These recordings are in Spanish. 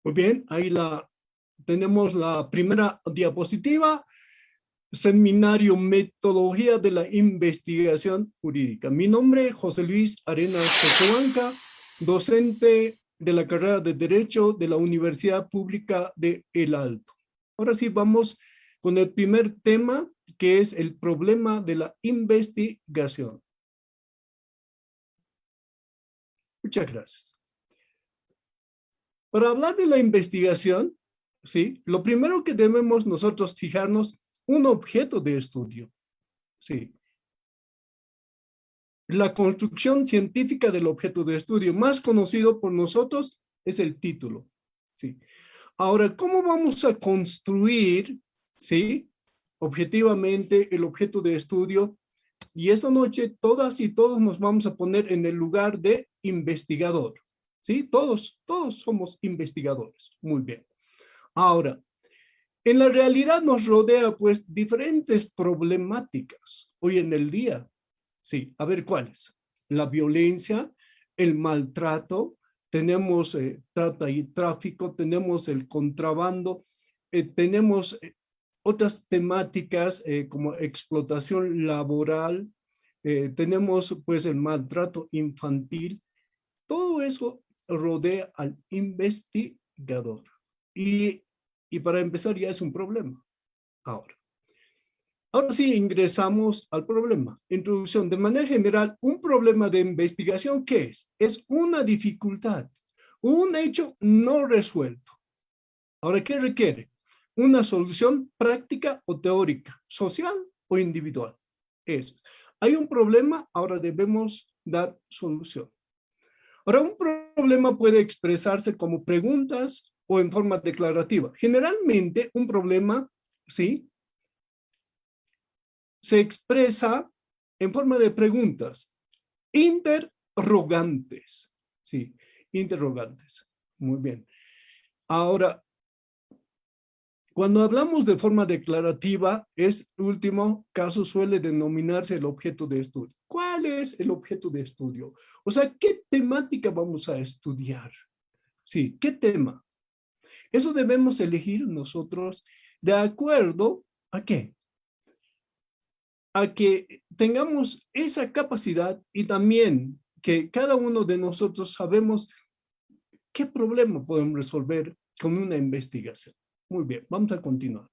Muy bien, tenemos la primera diapositiva, seminario Metodología de la Investigación Jurídica. Mi nombre es José Luis Arenas Totobanca, docente de la carrera de Derecho de la Universidad Pública de El Alto. Ahora sí, vamos con el primer tema, que es el problema de la investigación. Muchas gracias. Para hablar de la investigación, ¿sí? Lo primero que debemos nosotros fijarnos, un objeto de estudio, ¿sí? La construcción científica del objeto de estudio, más conocido por nosotros, es el título, ¿sí? Ahora, ¿cómo vamos a construir, ¿sí? Objetivamente el objeto de estudio? Y esta noche todas y todos nos vamos a poner en el lugar de investigador, ¿sí? Todos somos investigadores. Muy bien. Ahora, en la realidad nos rodea pues diferentes problemáticas hoy en el día. Sí, a ver cuáles. La violencia, el maltrato, tenemos trata y tráfico, tenemos el contrabando, tenemos otras temáticas como explotación laboral, tenemos pues el maltrato infantil. Todo eso rodea al investigador. Y para empezar ya es un problema. Ahora sí ingresamos al problema. Introducción. De manera general, un problema de investigación, ¿qué es? Es una dificultad, un hecho no resuelto. Ahora, ¿qué requiere? Una solución práctica o teórica, social o individual. Eso. Hay un problema, ahora debemos dar solución. Ahora, un problema puede expresarse como preguntas o en forma declarativa. Generalmente, un problema, ¿sí?, se expresa en forma de preguntas, interrogantes, ¿sí? Interrogantes. Muy bien. Ahora, cuando hablamos de forma declarativa, este último caso suele denominarse el objeto de estudio. ¿Cuál es el objeto de estudio? O sea, ¿qué temática vamos a estudiar? Sí, ¿qué tema? Eso debemos elegir nosotros de acuerdo a qué, a que tengamos esa capacidad y también que cada uno de nosotros sabemos qué problema podemos resolver con una investigación. Muy bien, vamos a continuar.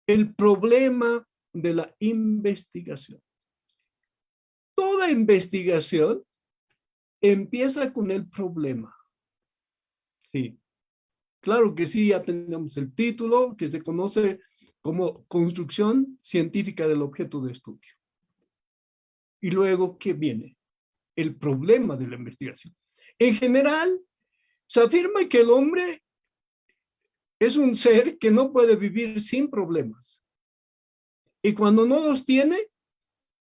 El problema de la investigación. Toda investigación empieza con el problema. Sí, claro que sí, ya tenemos el título que se conoce como construcción científica del objeto de estudio. Y luego, ¿qué viene? El problema de la investigación. En general, se afirma que el hombre es un ser que no puede vivir sin problemas. Y cuando no los tiene,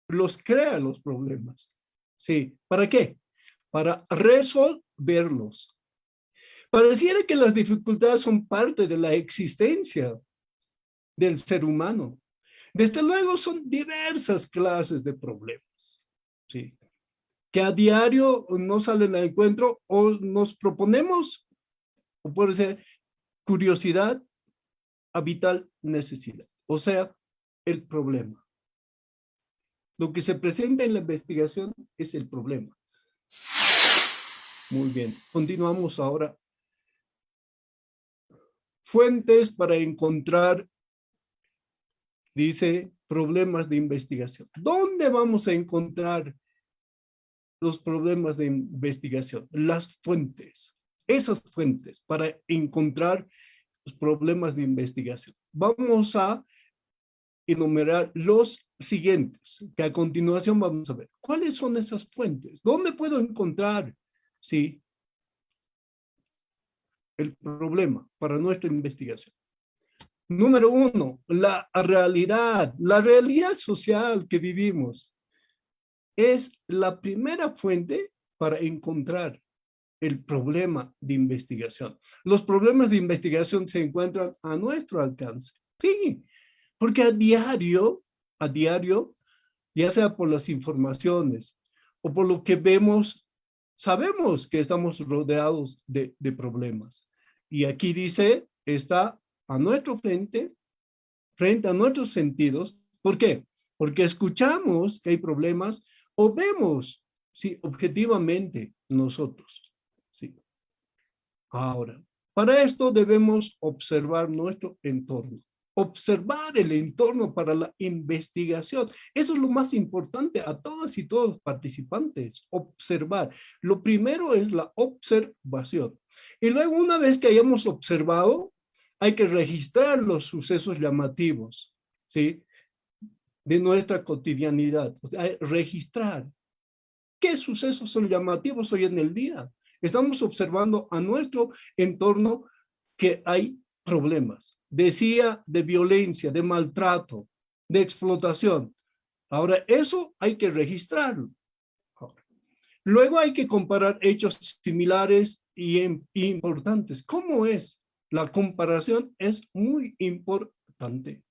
los crea los problemas. Sí, ¿para qué? Para resolverlos. Pareciera que las dificultades son parte de la existencia del ser humano. Desde luego son diversas clases de problemas, ¿sí?, que a diario no salen al encuentro o nos proponemos, o puede ser curiosidad a vital necesidad. O sea, el problema. Lo que se presenta en la investigación es el problema. Muy bien, continuamos ahora. Fuentes para encontrar, dice, problemas de investigación. ¿Dónde vamos a encontrar los problemas de investigación? Las fuentes. Esas fuentes para encontrar los problemas de investigación. Vamos a enumerar los siguientes, que a continuación vamos a ver. ¿Cuáles son esas fuentes? ¿Dónde puedo encontrar, sí, el problema para nuestra investigación? Número uno, la realidad social que vivimos es la primera fuente para encontrar el problema de investigación. Los problemas de investigación se encuentran a nuestro alcance. Sí, porque a diario, ya sea por las informaciones o por lo que vemos sabemos que estamos rodeados de problemas. Y aquí dice, está a nuestro frente a nuestros sentidos. ¿Por qué? Porque escuchamos que hay problemas o vemos, sí, objetivamente nosotros. Sí. Ahora, para esto debemos observar nuestro entorno. Observar el entorno para la investigación. Eso es lo más importante a todas y todos los participantes. Observar. Lo primero es la observación. Y luego, una vez que hayamos observado, hay que registrar los sucesos llamativos, ¿sí? De nuestra cotidianidad. O sea, registrar. ¿Qué sucesos son llamativos hoy en el día? Estamos observando a nuestro entorno que hay problemas. Decía de violencia, de maltrato, de explotación. Ahora, eso hay que registrarlo. Ahora, luego hay que comparar hechos similares y importantes. ¿Cómo es? La comparación es muy importante.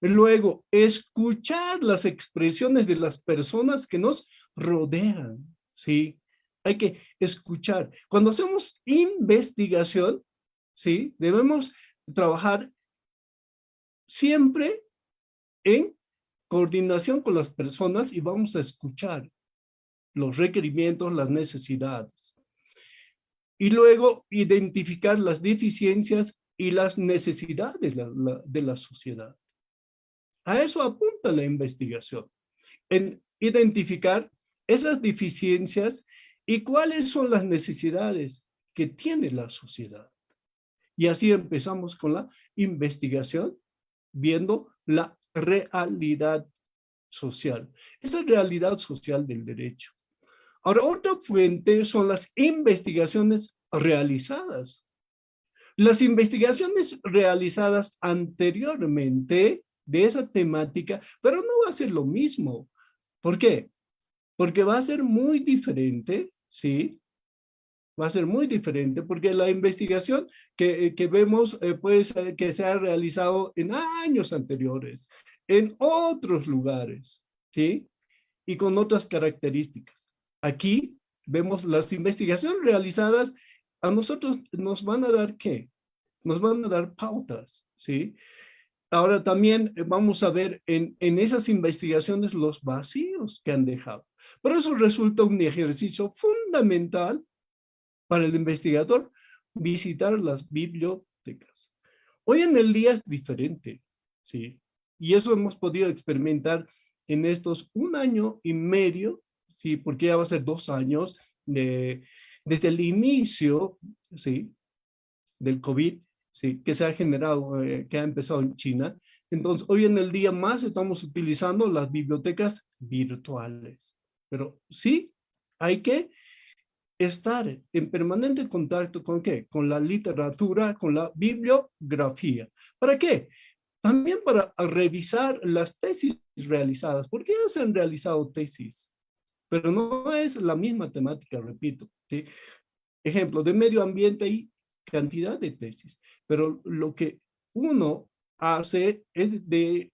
Luego, escuchar las expresiones de las personas que nos rodean, ¿sí? Hay que escuchar. Cuando hacemos investigación, ¿sí? Debemos trabajar siempre en coordinación con las personas y vamos a escuchar los requerimientos, las necesidades. Y luego identificar las deficiencias y las necesidades de la sociedad. A eso apunta la investigación, en identificar esas deficiencias y cuáles son las necesidades que tiene la sociedad. Y así empezamos con la investigación, viendo la realidad social, esa realidad social del derecho. Ahora, otra fuente son las investigaciones realizadas. Las investigaciones realizadas anteriormente de esa temática, pero no va a ser lo mismo. ¿Por qué? Porque va a ser muy diferente, ¿sí? Va a ser muy diferente porque la investigación que vemos puede ser que se ha realizado en años anteriores, en otros lugares, ¿sí? Y con otras características. Aquí vemos las investigaciones realizadas, a nosotros nos van a dar ¿qué? Nos van a dar pautas, ¿sí? Ahora también vamos a ver en esas investigaciones los vacíos que han dejado. Por eso resulta un ejercicio fundamental para el investigador visitar las bibliotecas. Hoy en el día es diferente, ¿sí? Y eso hemos podido experimentar en estos 1 año y medio, ¿sí? Porque ya va a ser 2 años desde el inicio, ¿sí? Del COVID, ¿sí? Que se ha generado, que ha empezado en China. Entonces, hoy en el día más estamos utilizando las bibliotecas virtuales. Pero sí, hay que estar en permanente contacto con ¿qué? Con la literatura, con la bibliografía. ¿Para qué? También para revisar las tesis realizadas. ¿Por qué ya se han realizado tesis? Pero no es la misma temática, repito, ¿sí? Ejemplo, de medio ambiente hay cantidad de tesis, pero lo que uno hace es de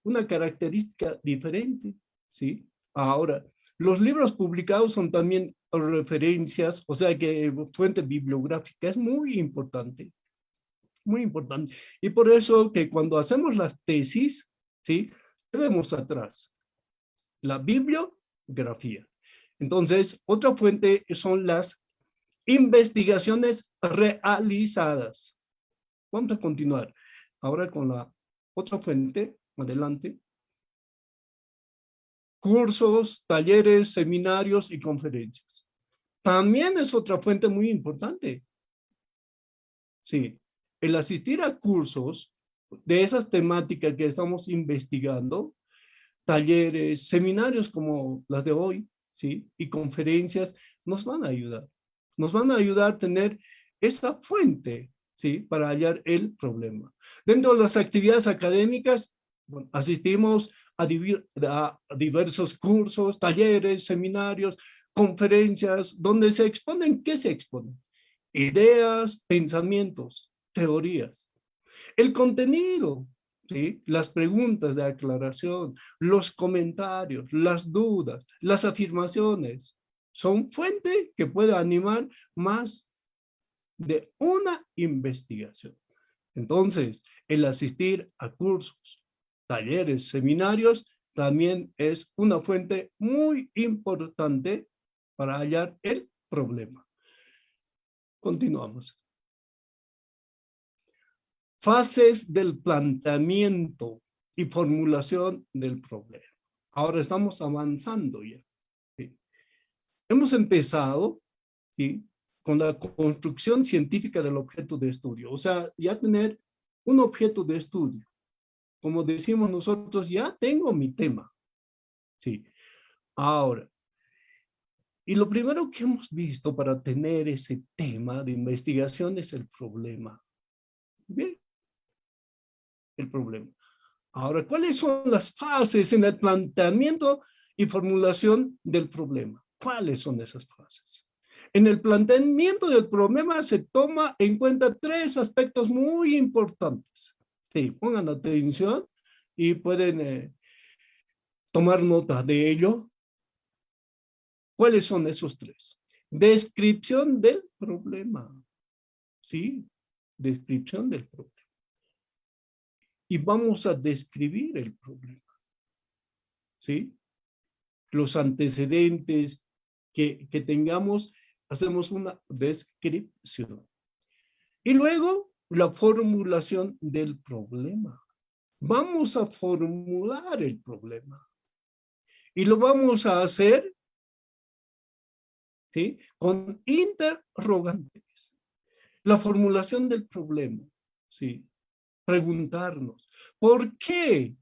una característica diferente, ¿sí? Ahora, los libros publicados son también referencias, o sea que fuente bibliográfica es muy importante, muy importante. Y por eso que cuando hacemos las tesis, ¿sí? Vemos atrás la bibliografía. Entonces, otra fuente son las investigaciones realizadas. Vamos a continuar ahora con la otra fuente, adelante. Cursos, talleres, seminarios y conferencias. También es otra fuente muy importante. Sí, el asistir a cursos de esas temáticas que estamos investigando, talleres, seminarios como las de hoy, ¿sí? Y conferencias, nos van a ayudar. Nos van a ayudar a tener esa fuente, ¿sí? Para hallar el problema. Dentro de las actividades académicas, bueno, asistimos a diversos cursos, talleres, seminarios, conferencias, donde se exponen, ¿qué se exponen? Ideas, pensamientos, teorías. El contenido, ¿sí? Las preguntas de aclaración, los comentarios, las dudas, las afirmaciones, son fuente que puede animar más de una investigación. Entonces, el asistir a cursos, talleres, seminarios, también es una fuente muy importante para hallar el problema. Continuamos. Fases del planteamiento y formulación del problema. Ahora estamos avanzando ya. ¿Sí? Hemos empezado, ¿sí?, con la construcción científica del objeto de estudio. O sea, ya tener un objeto de estudio. Como decimos nosotros, ya tengo mi tema. Sí. Ahora, y lo primero que hemos visto para tener ese tema de investigación es el problema. Bien, el problema. Ahora, ¿cuáles son las fases en el planteamiento y formulación del problema? ¿Cuáles son esas fases? En el planteamiento del problema se toma en cuenta tres aspectos muy importantes. Sí, pongan atención y pueden tomar nota de ello. ¿Cuáles son esos tres? Descripción del problema. Sí, descripción del problema. Y vamos a describir el problema. ¿Sí? Los antecedentes que tengamos, hacemos una descripción. Y luego, la formulación del problema. Vamos a formular el problema. Y lo vamos a hacer, ¿sí?, con interrogantes. La formulación del problema, ¿sí? Preguntarnos, ¿por qué?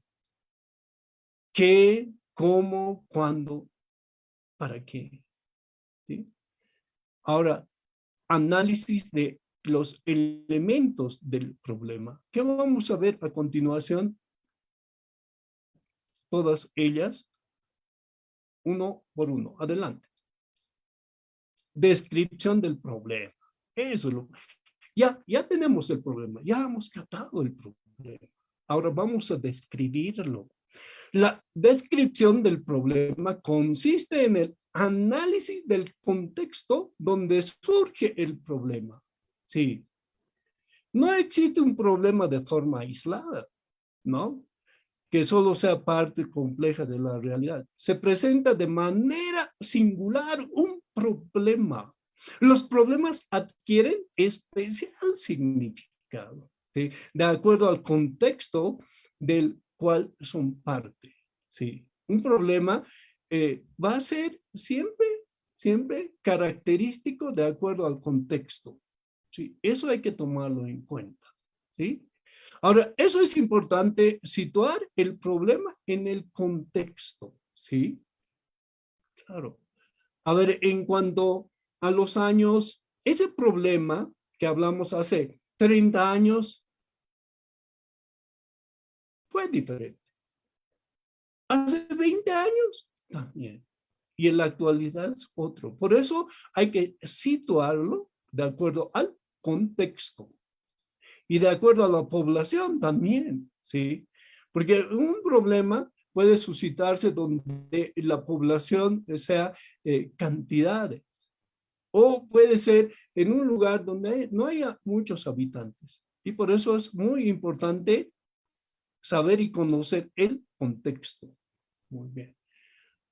¿Qué? ¿Cómo? ¿Cuándo? ¿Para qué? ¿Sí? Ahora, análisis de los elementos del problema. ¿Qué vamos a ver a continuación? Todas ellas, uno por uno. Adelante. Descripción del problema. Eso es lo... Ya tenemos el problema, ya hemos captado el problema. Ahora vamos a describirlo. La descripción del problema consiste en el análisis del contexto donde surge el problema. Sí. No existe un problema de forma aislada, ¿no?, que solo sea parte compleja de la realidad. Se presenta de manera singular un problema. Los problemas adquieren especial significado, ¿sí?, de acuerdo al contexto del cual son parte. ¿Sí? Un problema va a ser siempre característico de acuerdo al contexto. ¿Sí? Eso hay que tomarlo en cuenta. ¿Sí? Ahora, eso es importante, situar el problema en el contexto, ¿sí? Claro. A ver, en cuanto a los años, ese problema que hablamos hace 30 años fue diferente. Hace 20 años también. Y en la actualidad es otro. Por eso hay que situarlo de acuerdo al contexto. Y de acuerdo a la población también, ¿sí? Porque un problema puede suscitarse donde la población sea cantidades, o puede ser en un lugar donde no haya muchos habitantes. Y por eso es muy importante saber y conocer el contexto. Muy bien.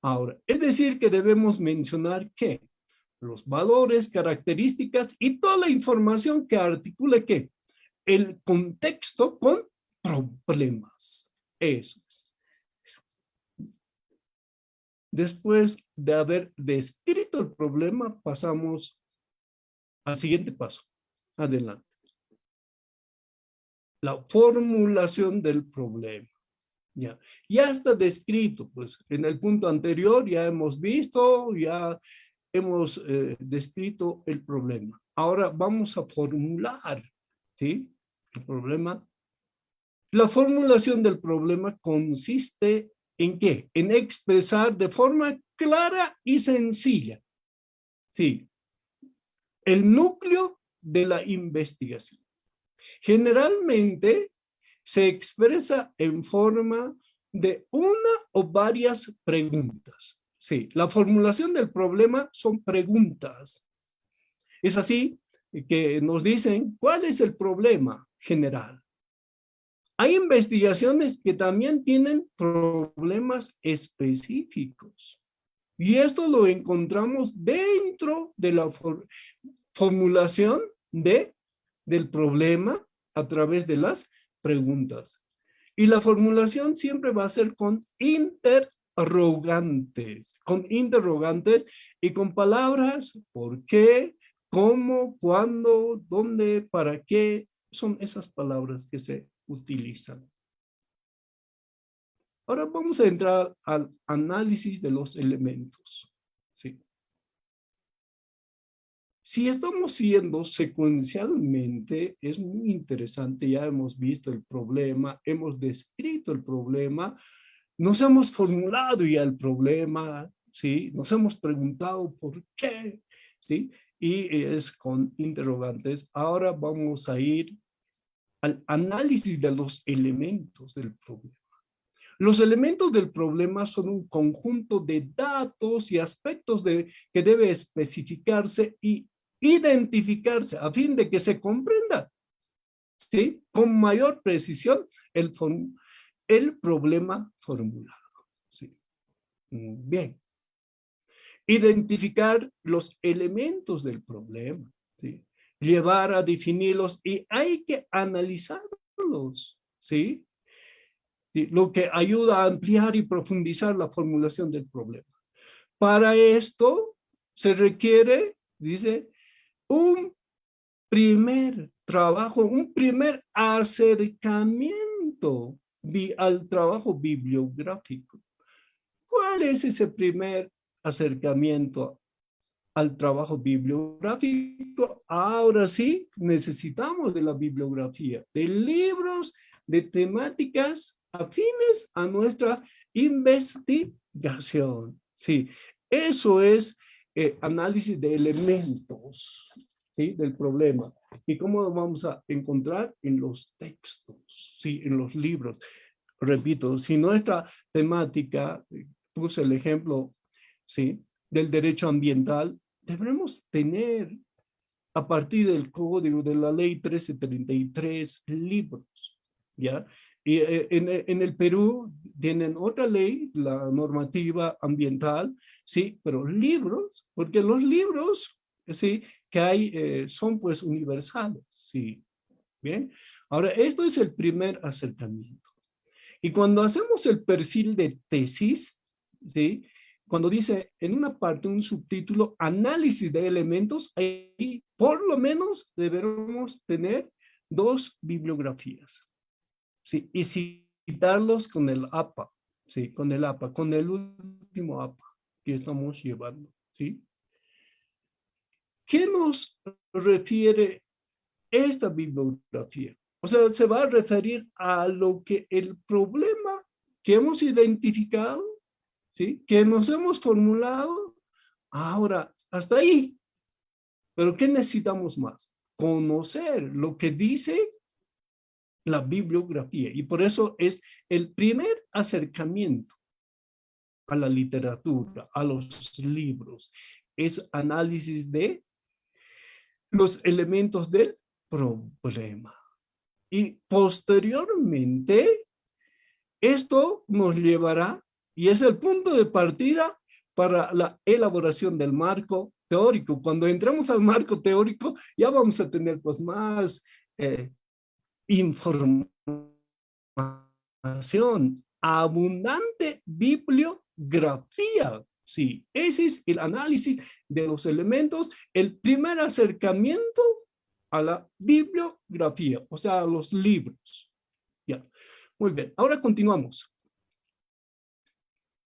Ahora, es decir que debemos mencionar que los valores, características y toda la información que articule ¿qué? El contexto con problemas. Eso es. Después de haber descrito el problema, pasamos al siguiente paso. Adelante. La formulación del problema. Ya está descrito, pues en el punto anterior ya hemos visto, ya hemos descrito el problema. Ahora vamos a formular, ¿sí?, el problema. La formulación del problema consiste ¿en qué? En expresar de forma clara y sencilla, ¿sí?, el núcleo de la investigación. Generalmente se expresa en forma de una o varias preguntas. Sí, la formulación del problema son preguntas. Es así que nos dicen, ¿cuál es el problema general? Hay investigaciones que también tienen problemas específicos. Y esto lo encontramos dentro de la formulación del problema a través de las preguntas. Y la formulación siempre va a ser con interrogantes y con palabras, ¿por qué? ¿Cómo? ¿Cuándo? ¿Dónde? ¿Para qué? Son esas palabras que se utilizan. Ahora vamos a entrar al análisis de los elementos. ¿Sí? Si estamos siguiendo secuencialmente, es muy interesante. Ya hemos visto el problema, hemos descrito el problema, nos hemos formulado ya el problema, ¿sí? Nos hemos preguntado por qué, ¿sí? Y es con interrogantes. Ahora vamos a ir al análisis de los elementos del problema. Los elementos del problema son un conjunto de datos y aspectos que debe especificarse y identificarse a fin de que se comprenda, ¿sí? Con mayor precisión el problema formulado. ¿Sí? Bien. Identificar los elementos del problema, ¿sí? Llevar a definirlos y hay que analizarlos, ¿sí? ¿Sí? Lo que ayuda a ampliar y profundizar la formulación del problema. Para esto se requiere, dice, un primer trabajo, un primer acercamiento al trabajo bibliográfico. ¿Cuál es ese primer acercamiento al trabajo bibliográfico? Ahora sí, necesitamos de la bibliografía, de libros, de temáticas afines a nuestra investigación. Sí, eso es análisis de elementos, ¿sí? Del problema. ¿Y cómo lo vamos a encontrar? En los textos, sí, en los libros. Repito, si nuestra temática, puse el ejemplo, ¿sí? Del derecho ambiental, debemos tener a partir del código de la ley 1333 libros, ¿ya? Y en el Perú tienen otra ley, la normativa ambiental, sí, pero libros, porque los libros, sí, que hay son pues universales, sí, bien. Ahora, esto es el primer acercamiento. Y cuando hacemos el perfil de tesis, ¿sí? Cuando dice en una parte un subtítulo, análisis de elementos, ahí por lo menos deberemos tener 2 bibliografías. ¿Sí? Y citarlos con el APA, ¿sí? Con el APA, con el último APA que estamos llevando, ¿sí? ¿Qué nos refiere esta bibliografía? O sea, se va a referir a lo que el problema que hemos identificado, ¿sí? Que nos hemos formulado, ahora, hasta ahí. Pero ¿qué necesitamos más? Conocer lo que dice la bibliografía. Y por eso es el primer acercamiento a la literatura, a los libros. Es análisis de los elementos del problema. Y posteriormente, esto nos llevará, y es el punto de partida para la elaboración del marco teórico. Cuando entremos al marco teórico, ya vamos a tener pues más información, abundante bibliografía. Sí, ese es el análisis de los elementos, el primer acercamiento a la bibliografía, o sea, a los libros. Ya, muy bien, ahora continuamos.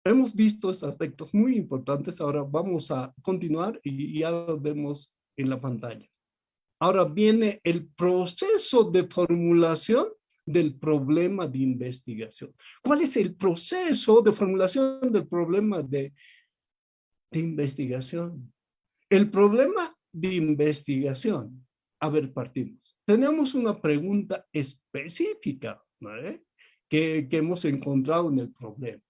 Hemos visto estos aspectos muy importantes, ahora vamos a continuar y ya lo vemos en la pantalla. Ahora viene el proceso de formulación del problema de investigación. ¿Cuál es el proceso de formulación del problema de investigación? El problema de investigación. A ver, partimos. Tenemos una pregunta específica, ¿no? que hemos encontrado en el problema.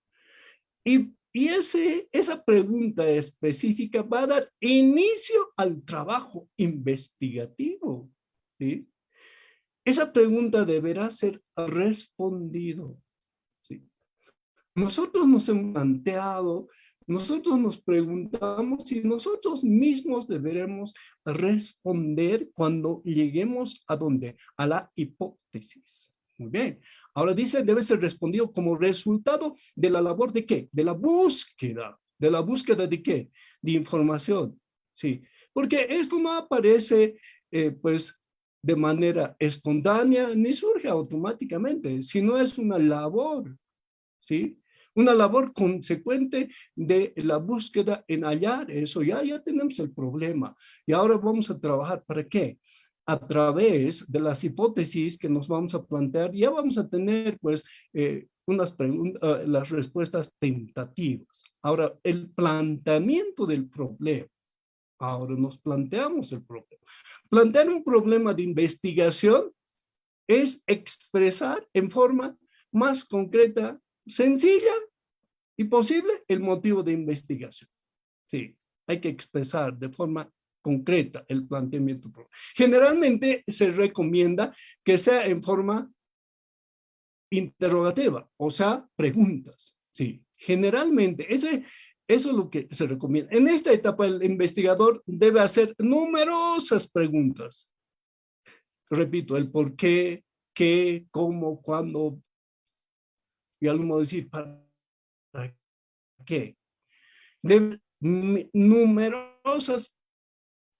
Y Y esa pregunta específica va a dar inicio al trabajo investigativo, ¿sí? Esa pregunta deberá ser respondido, ¿sí? Nosotros nos hemos planteado, nosotros nos preguntamos si nosotros mismos deberemos responder cuando lleguemos ¿a dónde? A la hipótesis. Muy bien. Ahora dice, debe ser respondido como resultado de la labor de ¿qué? De la búsqueda. ¿De la búsqueda de qué? De información. Sí. Porque esto no aparece, pues, de manera espontánea, ni surge automáticamente, sino es una labor, ¿sí? Una labor consecuente de la búsqueda en hallar eso. Ya tenemos el problema. Y ahora vamos a trabajar, ¿para qué? A través de las hipótesis que nos vamos a plantear, ya vamos a tener, pues, unas preguntas, las respuestas tentativas. Ahora, el planteamiento del problema. Ahora nos planteamos el problema. Plantear un problema de investigación es expresar en forma más concreta, sencilla y posible el motivo de investigación. Sí, hay que expresar de forma concreta el planteamiento. Generalmente se recomienda que sea en forma interrogativa, o sea, preguntas. Sí, generalmente eso es lo que se recomienda. En esta etapa el investigador debe hacer numerosas preguntas. Repito, el por qué, cómo, cuándo, y al modo decir, ¿para qué? De numerosas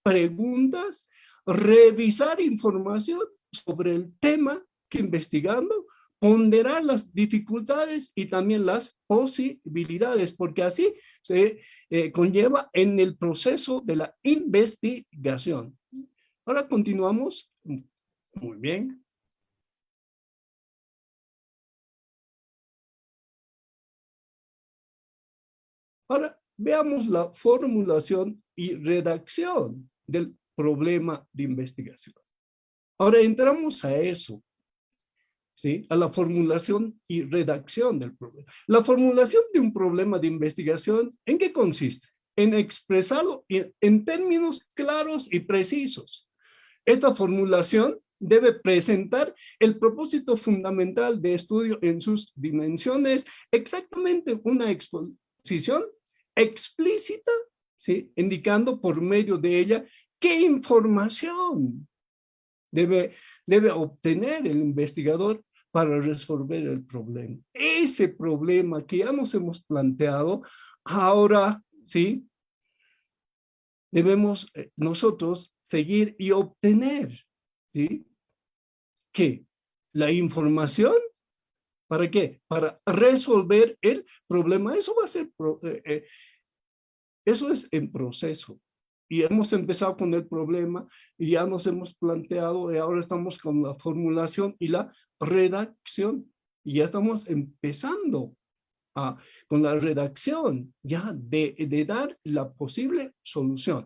preguntas, revisar información sobre el tema que investigando, ponderar las dificultades y también las posibilidades, porque así se conlleva en el proceso de la investigación. Ahora continuamos. Muy bien. Ahora veamos la formulación y redacción del problema de investigación. Ahora entramos a eso, ¿sí? A la formulación y redacción del problema. La formulación de un problema de investigación, ¿en qué consiste? En expresarlo en términos claros y precisos. Esta formulación debe presentar el propósito fundamental de estudio en sus dimensiones, exactamente una exposición explícita, ¿sí? Indicando por medio de ella qué información debe obtener el investigador para resolver el problema. Ese problema que ya nos hemos planteado, ahora, ¿sí? Debemos nosotros seguir y obtener, ¿sí? ¿Qué? La información, ¿para qué? Para resolver el problema. Eso va a ser, eso es en proceso. Y hemos empezado con el problema y ya nos hemos planteado y ahora estamos con la formulación y la redacción. Y ya estamos empezando con la redacción ya de dar la posible solución.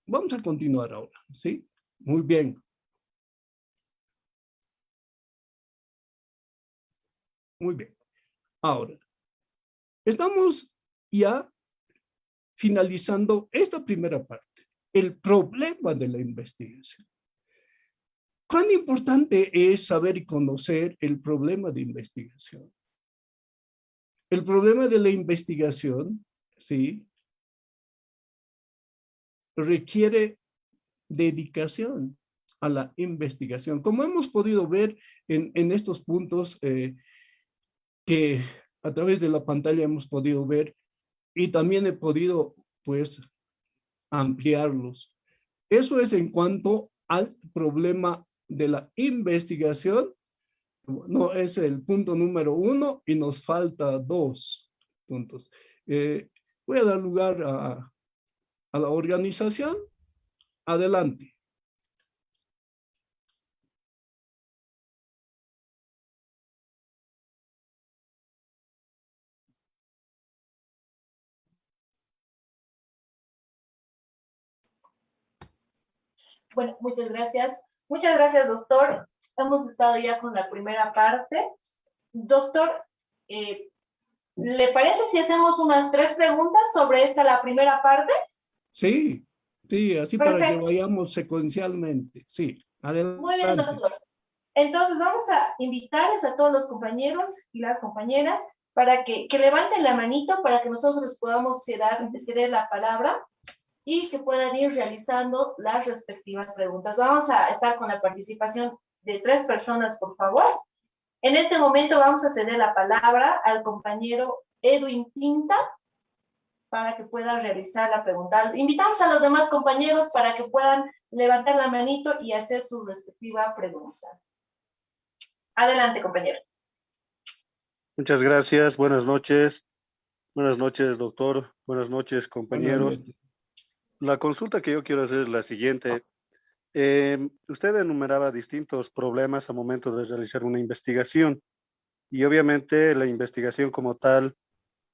Vamos a continuar ahora, ¿sí? Muy bien. Muy bien. Ahora, estamos ya finalizando esta primera parte, el problema de la investigación. ¿Cuán importante es saber y conocer el problema de investigación? El problema de la investigación, ¿sí? Requiere dedicación a la investigación. Como hemos podido ver en estos puntos que a través de la pantalla hemos podido ver y también he podido, pues, ampliarlos. Eso es en cuanto al problema de la investigación. No, es el punto número 1 y nos falta 2 puntos. Voy a dar lugar a la organización. Adelante. Bueno, muchas gracias. Muchas gracias, doctor. Hemos estado ya con la primera parte. Doctor, ¿Le parece si hacemos unas 3 preguntas sobre esta, la primera parte? Sí, sí, así para que Perfecto. vayamos secuencialmente. Sí, Muy bien, adelante. doctor. Entonces vamos a invitarles a todos los compañeros y las compañeras para que levanten la manito para que nosotros podamos ceder la palabra y que puedan ir realizando las respectivas preguntas. Vamos a estar con la participación de 3 personas, por favor. En este momento vamos a ceder la palabra al compañero Edwin Tinta para que pueda realizar la pregunta. Invitamos a los demás compañeros para que puedan levantar la manito y hacer su respectiva pregunta. Adelante, compañero. Muchas gracias, buenas noches. Buenas noches, doctor. Buenas noches, Buenas compañeros. noches. La consulta que yo quiero hacer es la siguiente. Usted enumeraba distintos problemas a momento de realizar una investigación y obviamente la investigación como tal,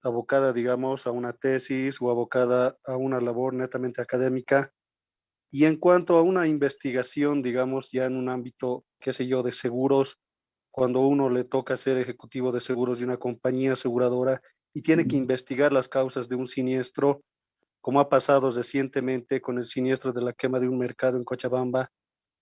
abocada, digamos, a una tesis o abocada a una labor netamente académica. Y en cuanto a una investigación, digamos, ya en un ámbito, qué sé yo, de seguros, cuando uno le toca ser ejecutivo de seguros de una compañía aseguradora y tiene que investigar las causas de un siniestro, como ha pasado recientemente con el siniestro de la quema de un mercado en Cochabamba,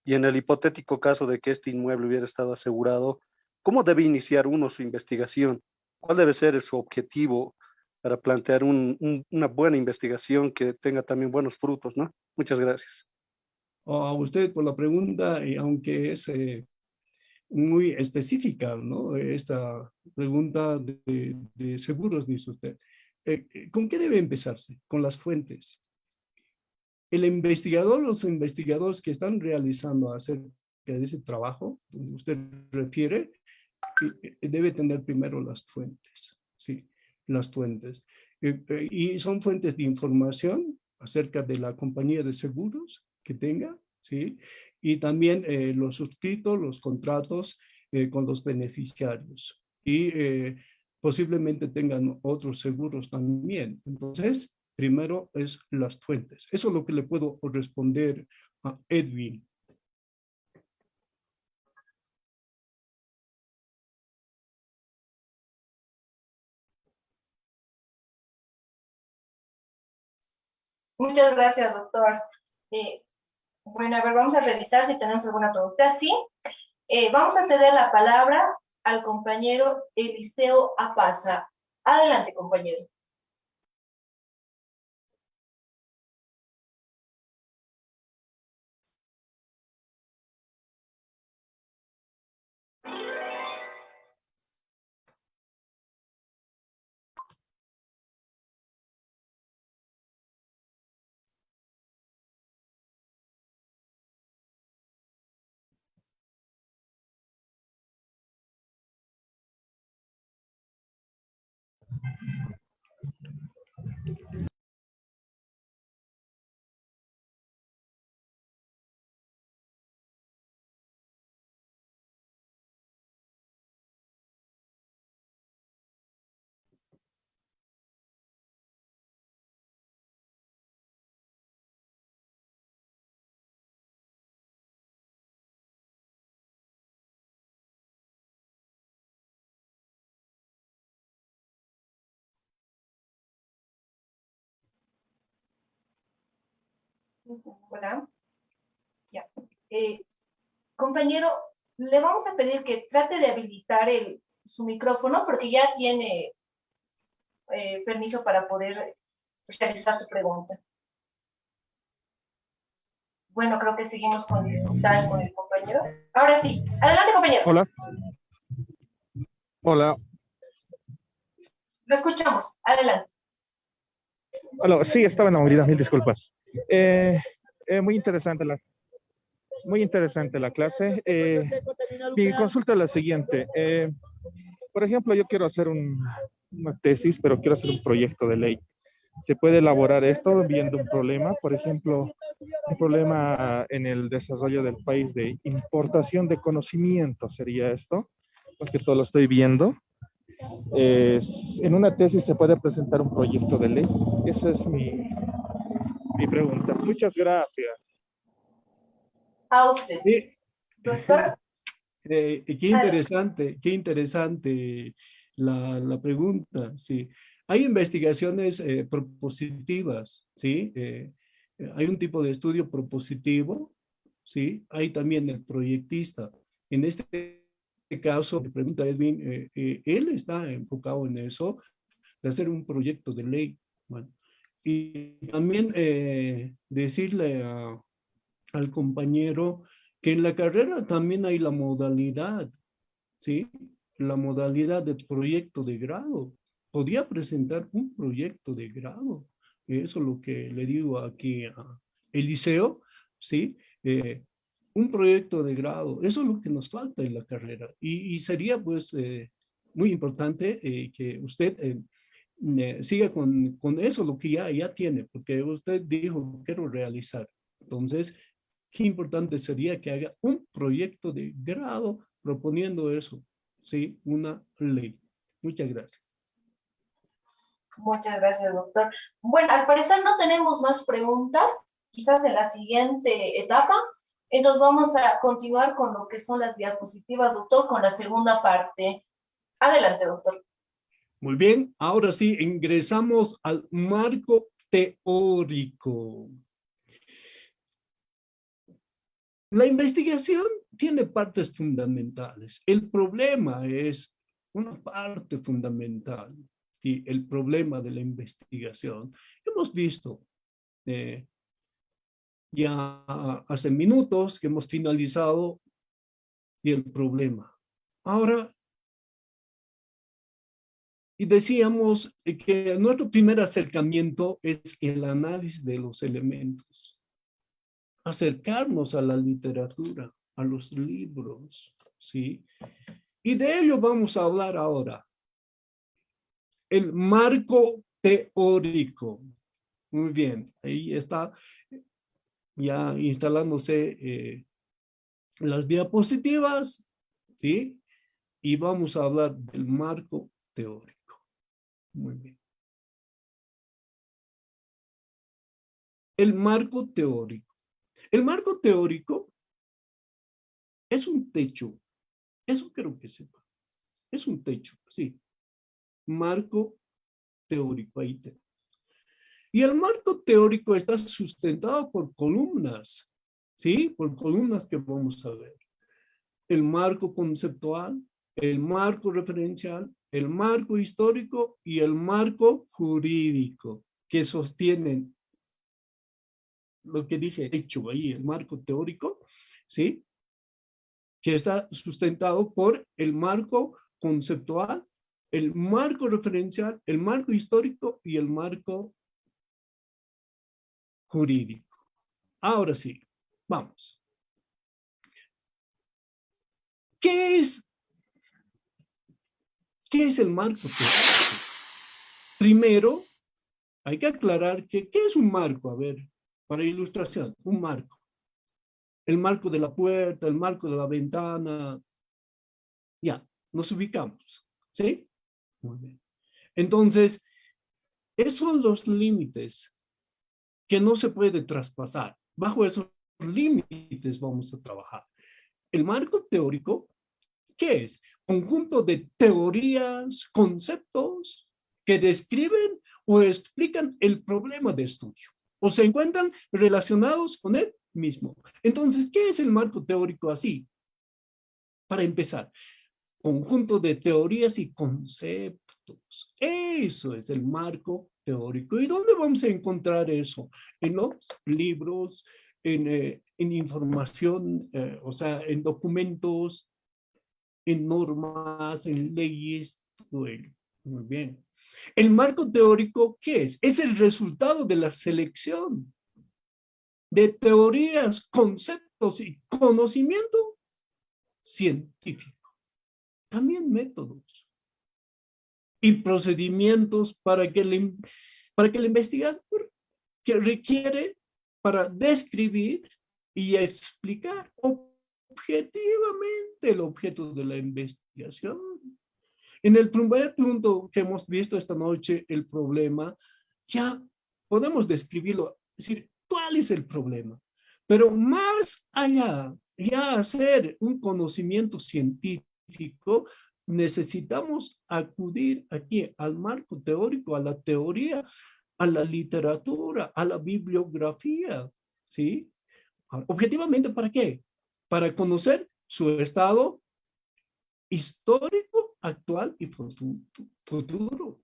y en el hipotético caso de que este inmueble hubiera estado asegurado, ¿cómo debe iniciar uno su investigación? ¿Cuál debe ser su objetivo para plantear una buena investigación que tenga también buenos frutos, ¿no? Muchas gracias. A usted por la pregunta, aunque es muy específica, ¿no? Esta pregunta de seguros, dice usted. ¿Con qué debe empezarse? Con las fuentes. El investigador, los investigadores que están realizando acerca de ese trabajo, donde usted refiere, debe tener primero las fuentes, ¿sí? Las fuentes. Y son fuentes de información acerca de la compañía de seguros que tenga, ¿sí? Y también los suscritos, los contratos con los beneficiarios. Y posiblemente tengan otros seguros también. Entonces, primero es las fuentes. Eso es lo que le puedo responder a Edwin. Muchas gracias, doctor. Eh, bueno, a ver, vamos a revisar si tenemos alguna pregunta. Sí, vamos a ceder la palabra al compañero Eliseo Apaza. Adelante, compañero. Hola. Ya. Compañero, le vamos a pedir que trate de habilitar su micrófono porque ya tiene permiso para poder realizar su pregunta. Bueno, creo que seguimos con dificultades con el compañero. Ahora sí, adelante, compañero. Hola. Hola. Lo escuchamos. Adelante. Hola. Sí, estaba en la movilidad, mil disculpas. Muy interesante la clase. Mi consulta es la siguiente. Por ejemplo, yo quiero hacer una tesis, pero quiero hacer un proyecto de ley. ¿Se puede elaborar esto viendo un problema? Por ejemplo, un problema en el desarrollo del país de importación de conocimiento, ¿sería esto? Más que todo lo estoy viendo. En una tesis se puede presentar un proyecto de ley. Esa es mi pregunta. Muchas gracias. A usted. Sí. Doctor. Qué interesante, qué interesante. la pregunta, sí. Hay investigaciones propositivas, ¿sí? Hay un tipo de estudio propositivo, ¿sí? Hay también el proyectista. En este caso, me pregunta Edwin, él está enfocado en eso, de hacer un proyecto de ley. Bueno, y también decirle al compañero que en la carrera también hay la modalidad, ¿sí? La modalidad de proyecto de grado. Podía presentar un proyecto de grado. Eso es lo que le digo aquí a Eliseo, ¿sí? Un proyecto de grado. Eso es lo que nos falta en la carrera. Y sería pues muy importante que usted siga con eso, lo que ya tiene, porque usted dijo, quiero realizar. Entonces, qué importante sería que haga un proyecto de grado proponiendo eso, ¿sí? Una ley. Muchas gracias. Muchas gracias, doctor. Bueno, al parecer no tenemos más preguntas, quizás en la siguiente etapa. Entonces vamos a continuar con lo que son las diapositivas, doctor, con la segunda parte. Adelante, doctor. Muy bien, ahora sí, ingresamos al marco teórico. La investigación tiene partes fundamentales. El problema es una parte fundamental y el problema de la investigación. Hemos visto ya hace minutos que hemos finalizado y el problema. Ahora, y decíamos que nuestro primer acercamiento es el análisis de los elementos. Acercarnos a la literatura, a los libros, ¿sí? Y de ello vamos a hablar ahora. El marco teórico. Muy bien, ahí está ya instalándose las diapositivas, ¿sí? Y vamos a hablar del marco teórico. Muy bien. El marco teórico. El marco teórico es un techo. Eso creo que sepa. Es un techo, sí. Marco teórico, ahí te. Y el marco teórico está sustentado por columnas, ¿sí? Por columnas que vamos a ver. El marco conceptual, el marco referencial, el marco histórico y el marco jurídico, que sostienen lo que dije, hecho ahí, el marco teórico, ¿sí? Que está sustentado por el marco conceptual, el marco referencial, el marco histórico y el marco jurídico. Ahora sí, vamos. ¿Qué es el marco teórico? Primero, hay que aclarar que, ¿qué es un marco? A ver, para ilustración, un marco. El marco de la puerta, el marco de la ventana. Ya, nos ubicamos. ¿Sí? Muy bien. Entonces, esos son los límites que no se puede traspasar. Bajo esos límites vamos a trabajar. El marco teórico, ¿qué es? Conjunto de teorías, conceptos que describen o explican el problema de estudio o se encuentran relacionados con él mismo. Entonces, ¿qué es el marco teórico así? Para empezar, conjunto de teorías y conceptos. Eso es el marco teórico. ¿Y dónde vamos a encontrar eso? En los libros, en información, o sea, en documentos, en normas, en leyes, todo ello. Muy bien. El marco teórico, ¿qué es? Es el resultado de la selección de teorías, conceptos y conocimiento científico. También métodos y procedimientos para que el investigador que requiere para describir y explicar objetivamente el objeto de la investigación. En el primer punto que hemos visto esta noche, el problema, ya podemos describirlo, es decir, ¿cuál es el problema? Pero más allá, ya hacer un conocimiento científico, necesitamos acudir aquí al marco teórico, a la teoría, a la literatura, a la bibliografía, ¿sí? Objetivamente, ¿para qué? Para conocer su estado histórico, actual y futuro.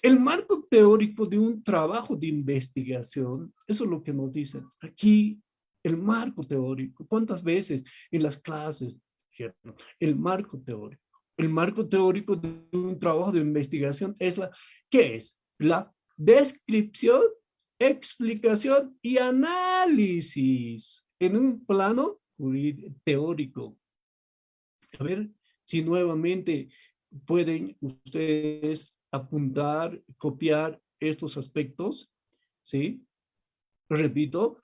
El marco teórico de un trabajo de investigación, eso es lo que nos dicen. Aquí, el marco teórico, ¿cuántas veces en las clases? El marco teórico. El marco teórico de un trabajo de investigación es ¿qué es? La descripción, explicación y análisis en un plano teórico. A ver si nuevamente pueden ustedes apuntar, copiar estos aspectos, ¿sí? Repito,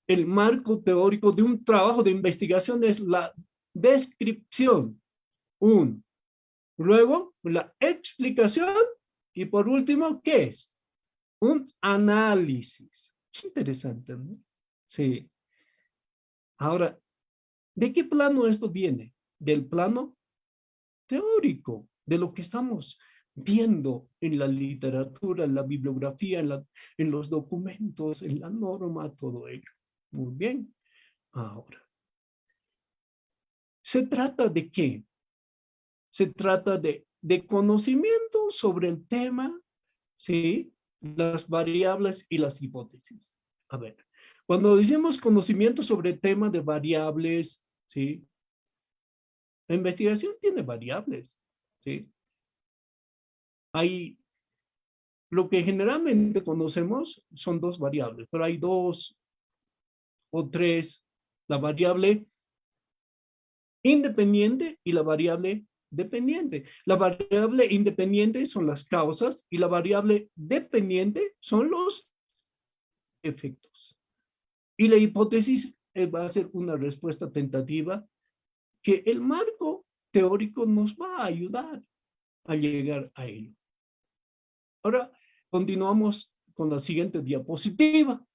el marco teórico de un trabajo de investigación es la descripción, luego la explicación y por último, ¿qué es? Un análisis. Qué interesante, ¿no? Sí. Ahora, ¿de qué plano esto viene? Del plano teórico, de lo que estamos viendo en la literatura, en la bibliografía, en los documentos, en la norma, todo ello. Muy bien. Ahora, ¿se trata de qué? Se trata de conocimiento sobre el tema, ¿sí? Las variables y las hipótesis. A ver, cuando decimos conocimiento sobre el tema de variables, ¿sí? La investigación tiene variables, ¿sí? Hay, lo que generalmente conocemos son dos variables, pero hay dos o tres, la variable independiente y la variable dependiente. La variable independiente son las causas y la variable dependiente son los efectos. Y la hipótesis va a ser una respuesta tentativa que el marco teórico nos va a ayudar a llegar a ello. Ahora continuamos con la siguiente diapositiva.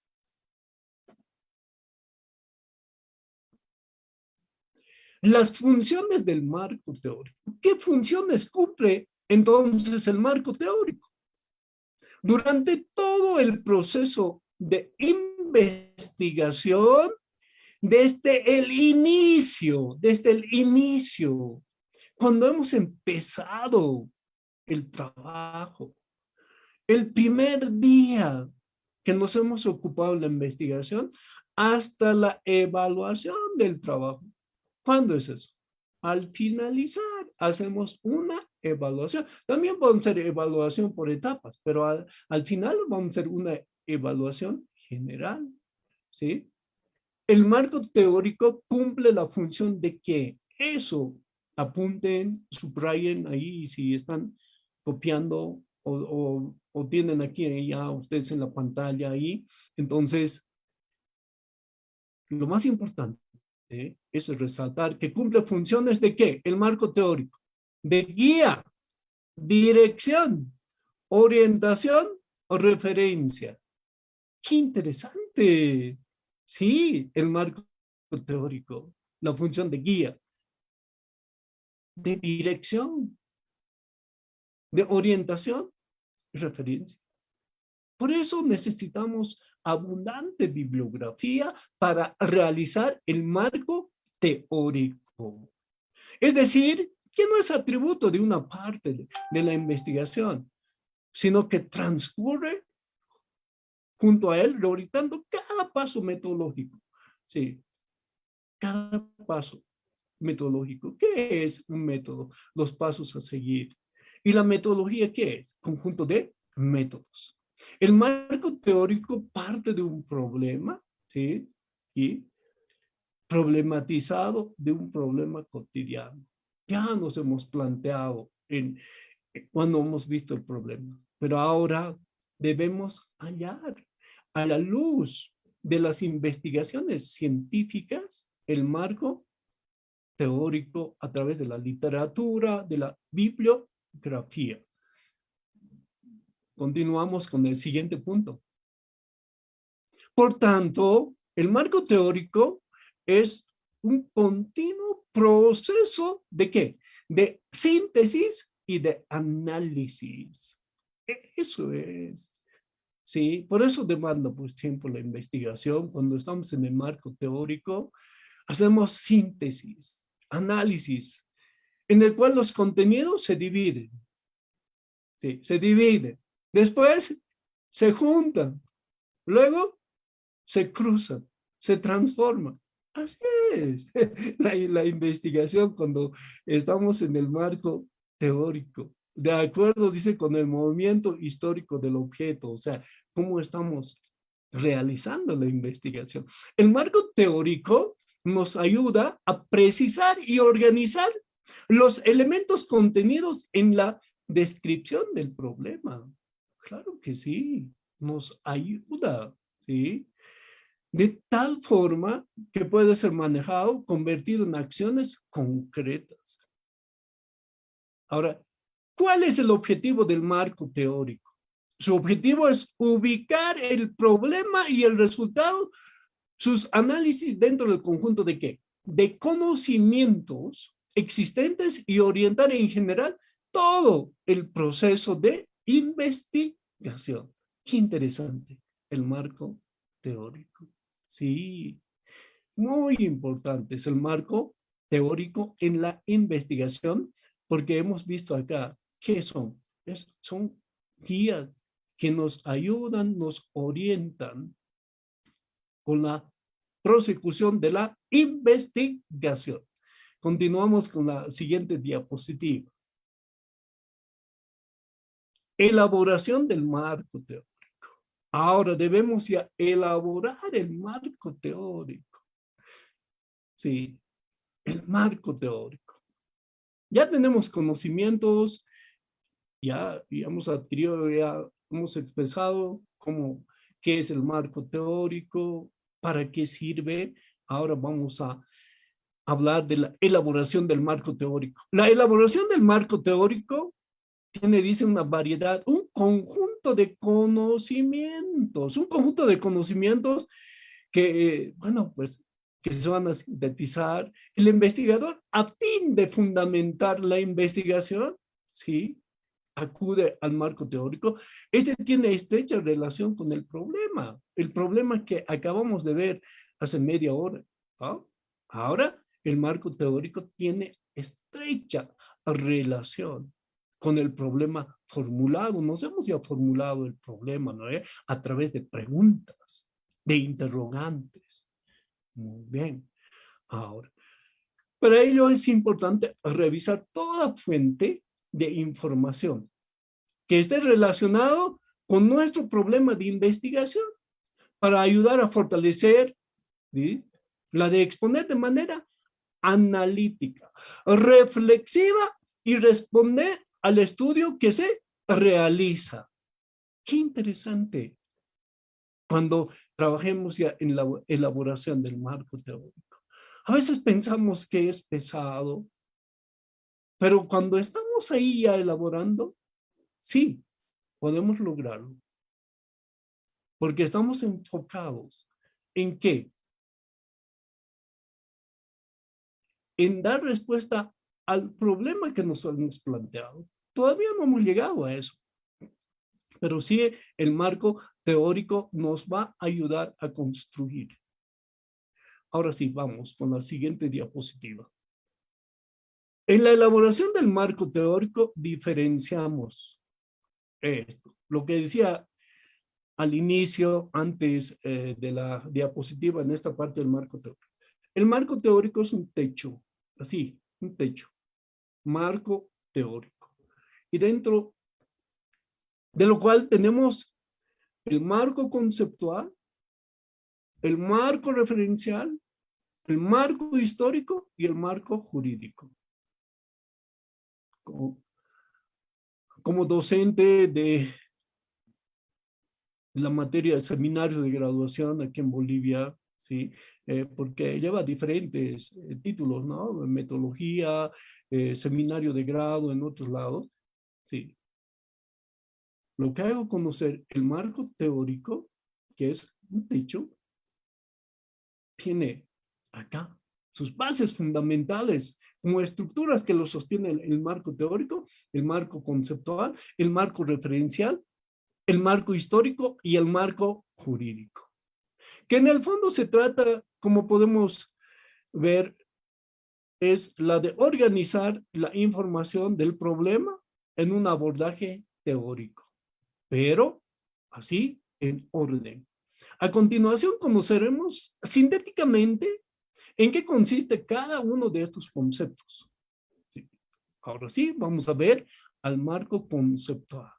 Las funciones del marco teórico. ¿Qué funciones cumple entonces el marco teórico? Durante todo el proceso de investigación, desde el inicio, cuando hemos empezado el trabajo, el primer día que nos hemos ocupado en la investigación, hasta la evaluación del trabajo. ¿Cuándo es eso? Al finalizar, hacemos una evaluación. También podemos hacer evaluación por etapas, pero al final vamos a hacer una evaluación general, ¿sí? El marco teórico cumple la función de que eso, apunten, subrayen ahí si están copiando o tienen aquí ya ustedes en la pantalla ahí. Entonces, lo más importante es resaltar que cumple funciones de ¿qué? El marco teórico. De guía, dirección, orientación o referencia. ¡Qué interesante! Sí, el marco teórico, la función de guía, de dirección, de orientación y referencia. Por eso necesitamos abundante bibliografía para realizar el marco teórico. Es decir, que no es atributo de una parte de la investigación, sino que transcurre junto a él, reorientando cada paso metodológico. Sí, cada paso metodológico. ¿Qué es un método? Los pasos a seguir. ¿Y la metodología qué es? Conjunto de métodos. El marco teórico parte de un problema, ¿sí? Y problematizado de un problema cotidiano. Ya nos hemos planteado cuando hemos visto el problema, pero ahora debemos hallar a la luz de las investigaciones científicas el marco teórico a través de la literatura, de la bibliografía. Continuamos con el siguiente punto. Por tanto, el marco teórico es un continuo proceso ¿de qué? de síntesis y de análisis. Eso es. Sí, por eso demanda pues tiempo la investigación. Cuando estamos en el marco teórico, hacemos síntesis, análisis, en el cual los contenidos se dividen. Sí, se dividen. Después se juntan. Luego se cruzan, se transforman. Así es. La investigación cuando estamos en el marco teórico. De acuerdo, dice, con el movimiento histórico del objeto, o sea, cómo estamos realizando la investigación. El marco teórico nos ayuda a precisar y organizar los elementos contenidos en la descripción del problema. Claro que sí, nos ayuda, ¿sí? De tal forma que puede ser manejado, convertido en acciones concretas. Ahora, ¿cuál es el objetivo del marco teórico? Su objetivo es ubicar el problema y el resultado, sus análisis dentro del conjunto de ¿qué? De conocimientos existentes y orientar en general todo el proceso de investigación. Qué interesante, el marco teórico. Sí, muy importante es el marco teórico en la investigación, porque hemos visto acá, ¿qué son? Son guías que nos ayudan, nos orientan con la prosecución de la investigación. Continuamos con la siguiente diapositiva. Elaboración del marco teórico. Ahora debemos ya elaborar el marco teórico. Sí, el marco teórico. Ya tenemos conocimientos, ya hemos adquirido, ya hemos expresado qué es el marco teórico, para qué sirve. Ahora vamos a hablar de la elaboración del marco teórico. La elaboración del marco teórico tiene, dice, una variedad, un conjunto de conocimientos que, bueno, pues, que se van a sintetizar. El investigador, a fin de fundamentar la investigación, ¿sí?, acude al marco teórico. Este tiene estrecha relación con el problema que acabamos de ver hace media hora, ¿no? Ahora, el marco teórico tiene estrecha relación con el problema formulado. Nos hemos ya formulado el problema, ¿no? A través de preguntas, de interrogantes. Muy bien. Ahora, para ello es importante revisar toda fuente de información que esté relacionado con nuestro problema de investigación para ayudar a fortalecer, ¿sí?, la de exponer de manera analítica, reflexiva y responder al estudio que se realiza. Qué interesante cuando trabajemos ya en la elaboración del marco teórico. A veces pensamos que es pesado, pero cuando estamos ahí ya elaborando, sí, podemos lograrlo. Porque estamos enfocados en qué? En dar respuesta al problema que nos hemos planteado. Todavía no hemos llegado a eso, pero sí el marco teórico nos va a ayudar a construir. Ahora sí, vamos con la siguiente diapositiva. En la elaboración del marco teórico diferenciamos esto. Lo que decía al inicio, antes de la diapositiva, en esta parte del marco teórico. El marco teórico es un techo, así, un techo. Marco teórico. Y dentro de lo cual tenemos el marco conceptual, el marco referencial, el marco histórico y el marco jurídico. Como docente de la materia de seminarios de graduación aquí en Bolivia, ¿sí? Porque lleva diferentes títulos, ¿no? Metodología, seminario de grado en otros lados, sí. Lo que hago conocer el marco teórico, que es un techo, tiene acá sus bases fundamentales, como estructuras que lo sostienen el marco teórico, el marco conceptual, el marco referencial, el marco histórico y el marco jurídico. Que en el fondo se trata, como podemos ver, es la de organizar la información del problema en un abordaje teórico, pero así en orden. A continuación conoceremos sintéticamente en qué consiste cada uno de estos conceptos. Sí. Ahora sí, vamos a ver al marco conceptual.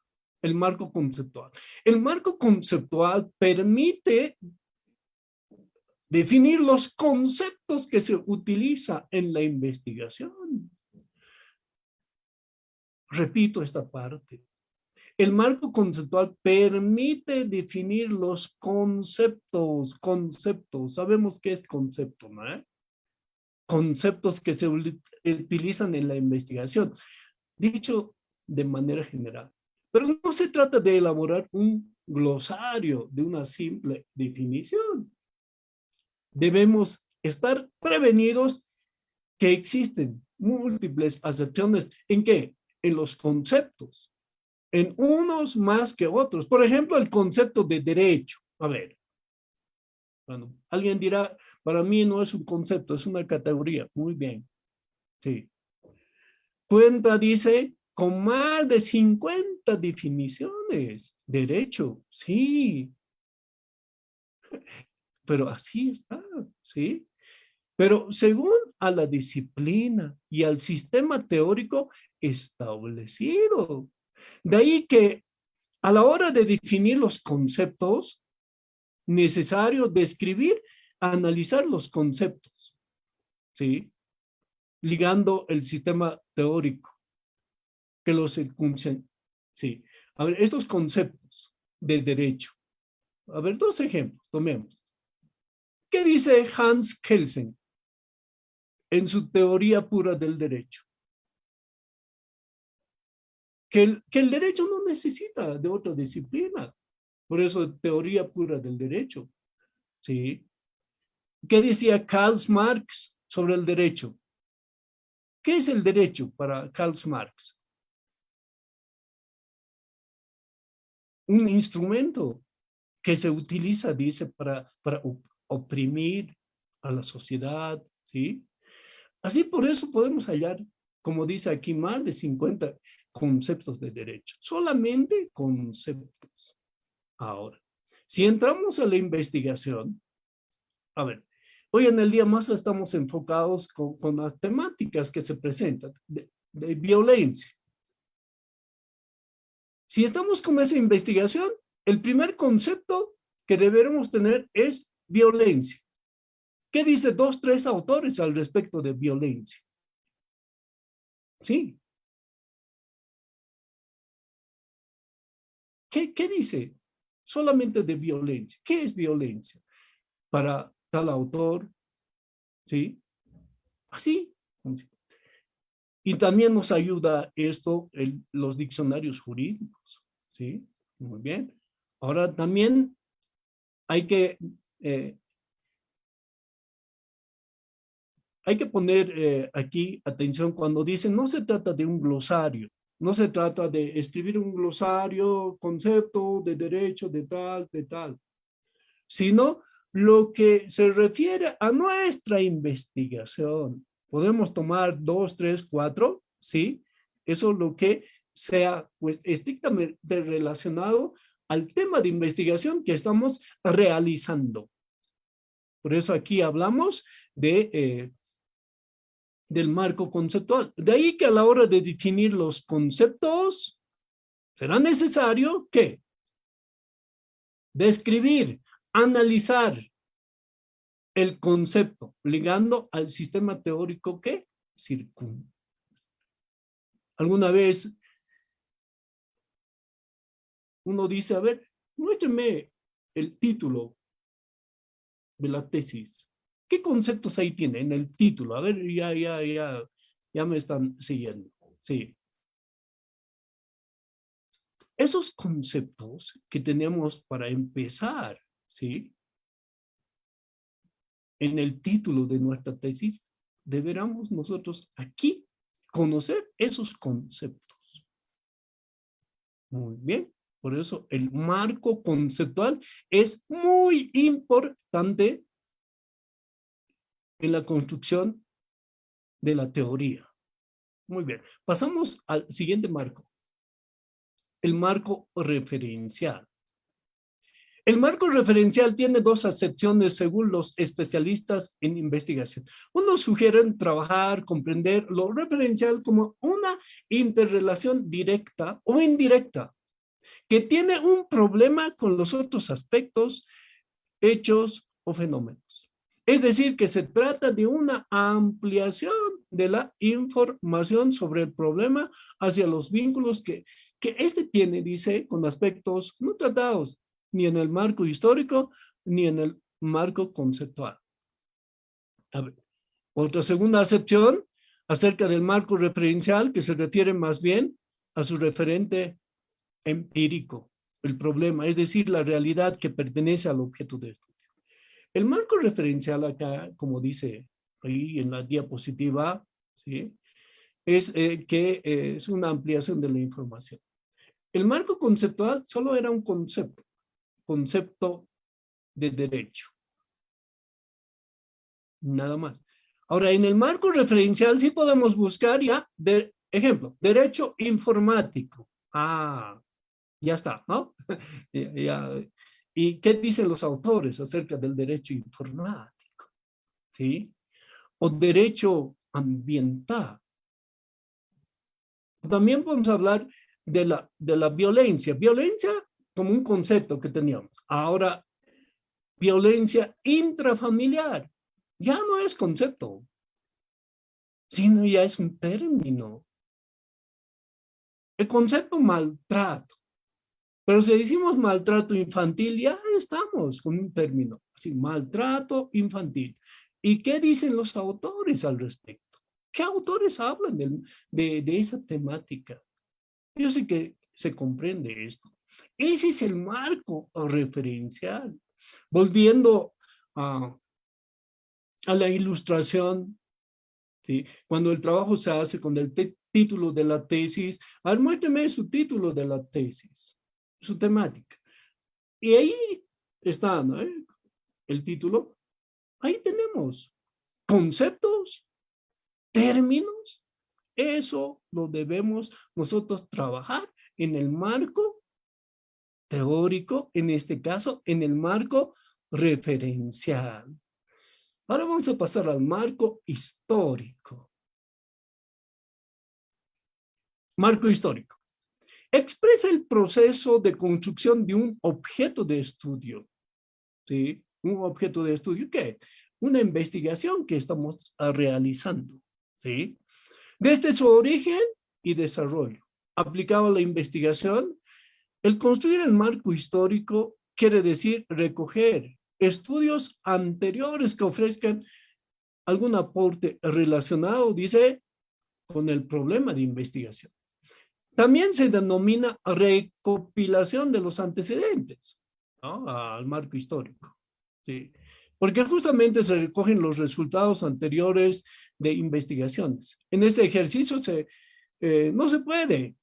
El marco conceptual. El marco conceptual permite definir los conceptos que se utiliza en la investigación. Repito esta parte. El marco conceptual permite definir los conceptos. Sabemos qué es concepto, ¿no? Conceptos que se utilizan en la investigación, dicho de manera general. Pero no se trata de elaborar un glosario de una simple definición. Debemos estar prevenidos que existen múltiples acepciones. ¿En qué? En los conceptos. En unos más que otros. Por ejemplo, el concepto de derecho. A ver. Bueno, alguien dirá, para mí no es un concepto, es una categoría. Muy bien. Sí. Cuenta, dice, con más de 50 definiciones. Derecho, sí. Pero así está, ¿sí? Pero según a la disciplina y al sistema teórico establecido. De ahí que a la hora de definir los conceptos, necesario describir, analizar los conceptos, ¿sí? Ligando el sistema teórico que los circuncen. Sí. A ver, estos conceptos de derecho. A ver, dos ejemplos, tomemos. ¿Qué dice Hans Kelsen en su teoría pura del derecho? Que el derecho no necesita de otra disciplina. Por eso, teoría pura del derecho. ¿Sí? ¿Qué decía Karl Marx sobre el derecho? ¿Qué es el derecho para Karl Marx? Un instrumento que se utiliza, dice, para oprimir a la sociedad, ¿sí? Así por eso podemos hallar, como dice aquí, más de 50 conceptos de derecho. Solamente conceptos. Ahora, si entramos a la investigación, a ver, hoy en el día más estamos enfocados con las temáticas que se presentan de violencia. Si estamos con esa investigación, el primer concepto que deberemos tener es violencia. ¿Qué dice 2, 3 autores al respecto de violencia? Sí. ¿Qué dice? Solamente de violencia. ¿Qué es violencia? Para tal autor, ¿sí? Así. Y también nos ayuda esto los diccionarios jurídicos, ¿sí? Muy bien. Ahora también hay que poner aquí atención cuando dicen no se trata de un glosario, no se trata de escribir un glosario, concepto de derecho de tal, sino lo que se refiere a nuestra investigación. Podemos tomar 2, 3, 4, ¿sí? Eso es lo que sea pues, estrictamente relacionado al tema de investigación que estamos realizando. Por eso aquí hablamos del marco conceptual. De ahí que a la hora de definir los conceptos, será necesario que describir, analizar el concepto, ligando al sistema teórico que circunda. Alguna vez uno dice, a ver, muéstrame el título de la tesis. ¿Qué conceptos ahí tiene en el título? A ver, ya me están siguiendo. Sí. Esos conceptos que tenemos para empezar, ¿sí? en el título de nuestra tesis, deberíamos nosotros aquí conocer esos conceptos. Muy bien. Por eso el marco conceptual es muy importante en la construcción de la teoría. Muy bien. Pasamos al siguiente marco. El marco referencial. El marco referencial tiene dos acepciones según los especialistas en investigación. Unos sugieren trabajar, comprender lo referencial como una interrelación directa o indirecta que tiene un problema con los otros aspectos, hechos o fenómenos. Es decir, que se trata de una ampliación de la información sobre el problema hacia los vínculos que este tiene, dice, con aspectos no tratados ni en el marco histórico ni en el marco conceptual. A ver, otra segunda acepción acerca del marco referencial que se refiere más bien a su referente empírico, el problema, es decir, la realidad que pertenece al objeto de estudio. El marco referencial acá, como dice ahí en la diapositiva, ¿sí? Es que es una ampliación de la información. El marco conceptual solo era un concepto de derecho. Nada más. Ahora, en el marco referencial sí podemos buscar ya, ejemplo, derecho informático. Ah, ya está, ¿no? Ya. ¿Y qué dicen los autores acerca del derecho informático? ¿Sí? O derecho ambiental. También podemos hablar de la violencia. Violencia como un concepto que teníamos. Ahora, violencia intrafamiliar. Ya no es concepto, sino ya es un término. El concepto maltrato. Pero si decimos maltrato infantil, ya estamos con un término. Así, maltrato infantil. ¿Y qué dicen los autores al respecto? ¿Qué autores hablan de esa temática? Yo sé que se comprende esto. Ese es el marco referencial. Volviendo a la ilustración, ¿sí? Cuando el trabajo se hace con el título de la tesis, a ver, muéstrame su título de la tesis, su temática. Y ahí está, ¿no? El título. Ahí tenemos conceptos, términos. Eso lo debemos nosotros trabajar en el marco teórico, en este caso, en el marco referencial. Ahora vamos a pasar al marco histórico. Marco histórico. Expresa el proceso de construcción de un objeto de estudio. ¿Sí? Un objeto de estudio, ¿qué? Una investigación que estamos realizando. ¿Sí? Desde su origen y desarrollo. Aplicado a la investigación, el construir el marco histórico quiere decir recoger estudios anteriores que ofrezcan algún aporte relacionado, dice, con el problema de investigación. También se denomina recopilación de los antecedentes, ¿no? Al marco histórico. ¿Sí? Porque justamente se recogen los resultados anteriores de investigaciones. En este ejercicio no se puede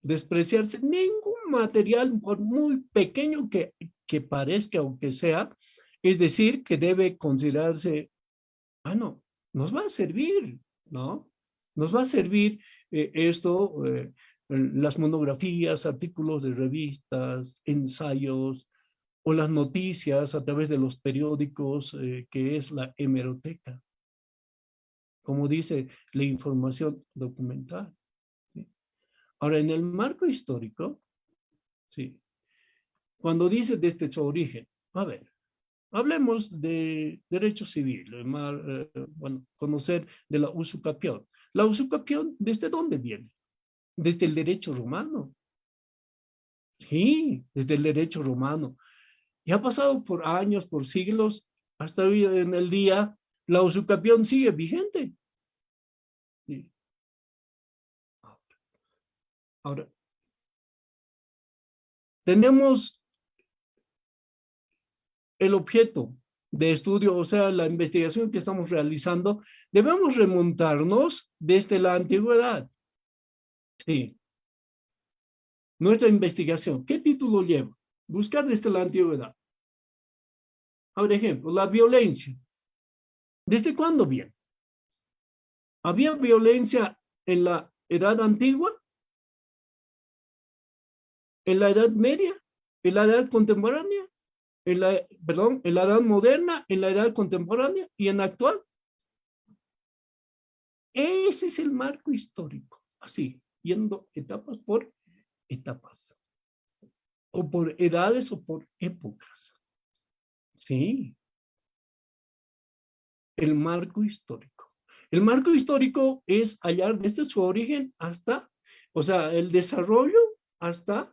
despreciarse ningún material, por muy pequeño que parezca o que sea, es decir, que debe considerarse, no, nos va a servir, ¿no? Nos va a servir esto, las monografías, artículos de revistas, ensayos, o las noticias a través de los periódicos, que es la hemeroteca. Como dice, la información documental. ¿Sí? Ahora, en el marco histórico, ¿sí? Cuando dice desde su origen, a ver, hablemos de derecho civil, bueno, conocer de la usucapión. La usucapión, ¿desde dónde viene? Desde el derecho romano. Sí, desde el derecho romano. Y ha pasado por años, por siglos, hasta hoy en el día, la usucapión sigue vigente. Sí. Ahora, tenemos el objeto, de estudio, o sea, la investigación que estamos realizando, debemos remontarnos desde la antigüedad. Sí. Nuestra investigación, ¿qué título lleva? Buscar desde la antigüedad. Por ejemplo, la violencia. ¿Desde cuándo viene? ¿Había violencia en la edad antigua? ¿En la edad media? ¿En la edad contemporánea? ¿En la edad moderna? ¿En la edad contemporánea? ¿Y en la actual? Ese es el marco histórico. Así, yendo etapas por etapas. O por edades o por épocas. Sí. El marco histórico. El marco histórico es hallar desde su origen hasta, o sea, el desarrollo hasta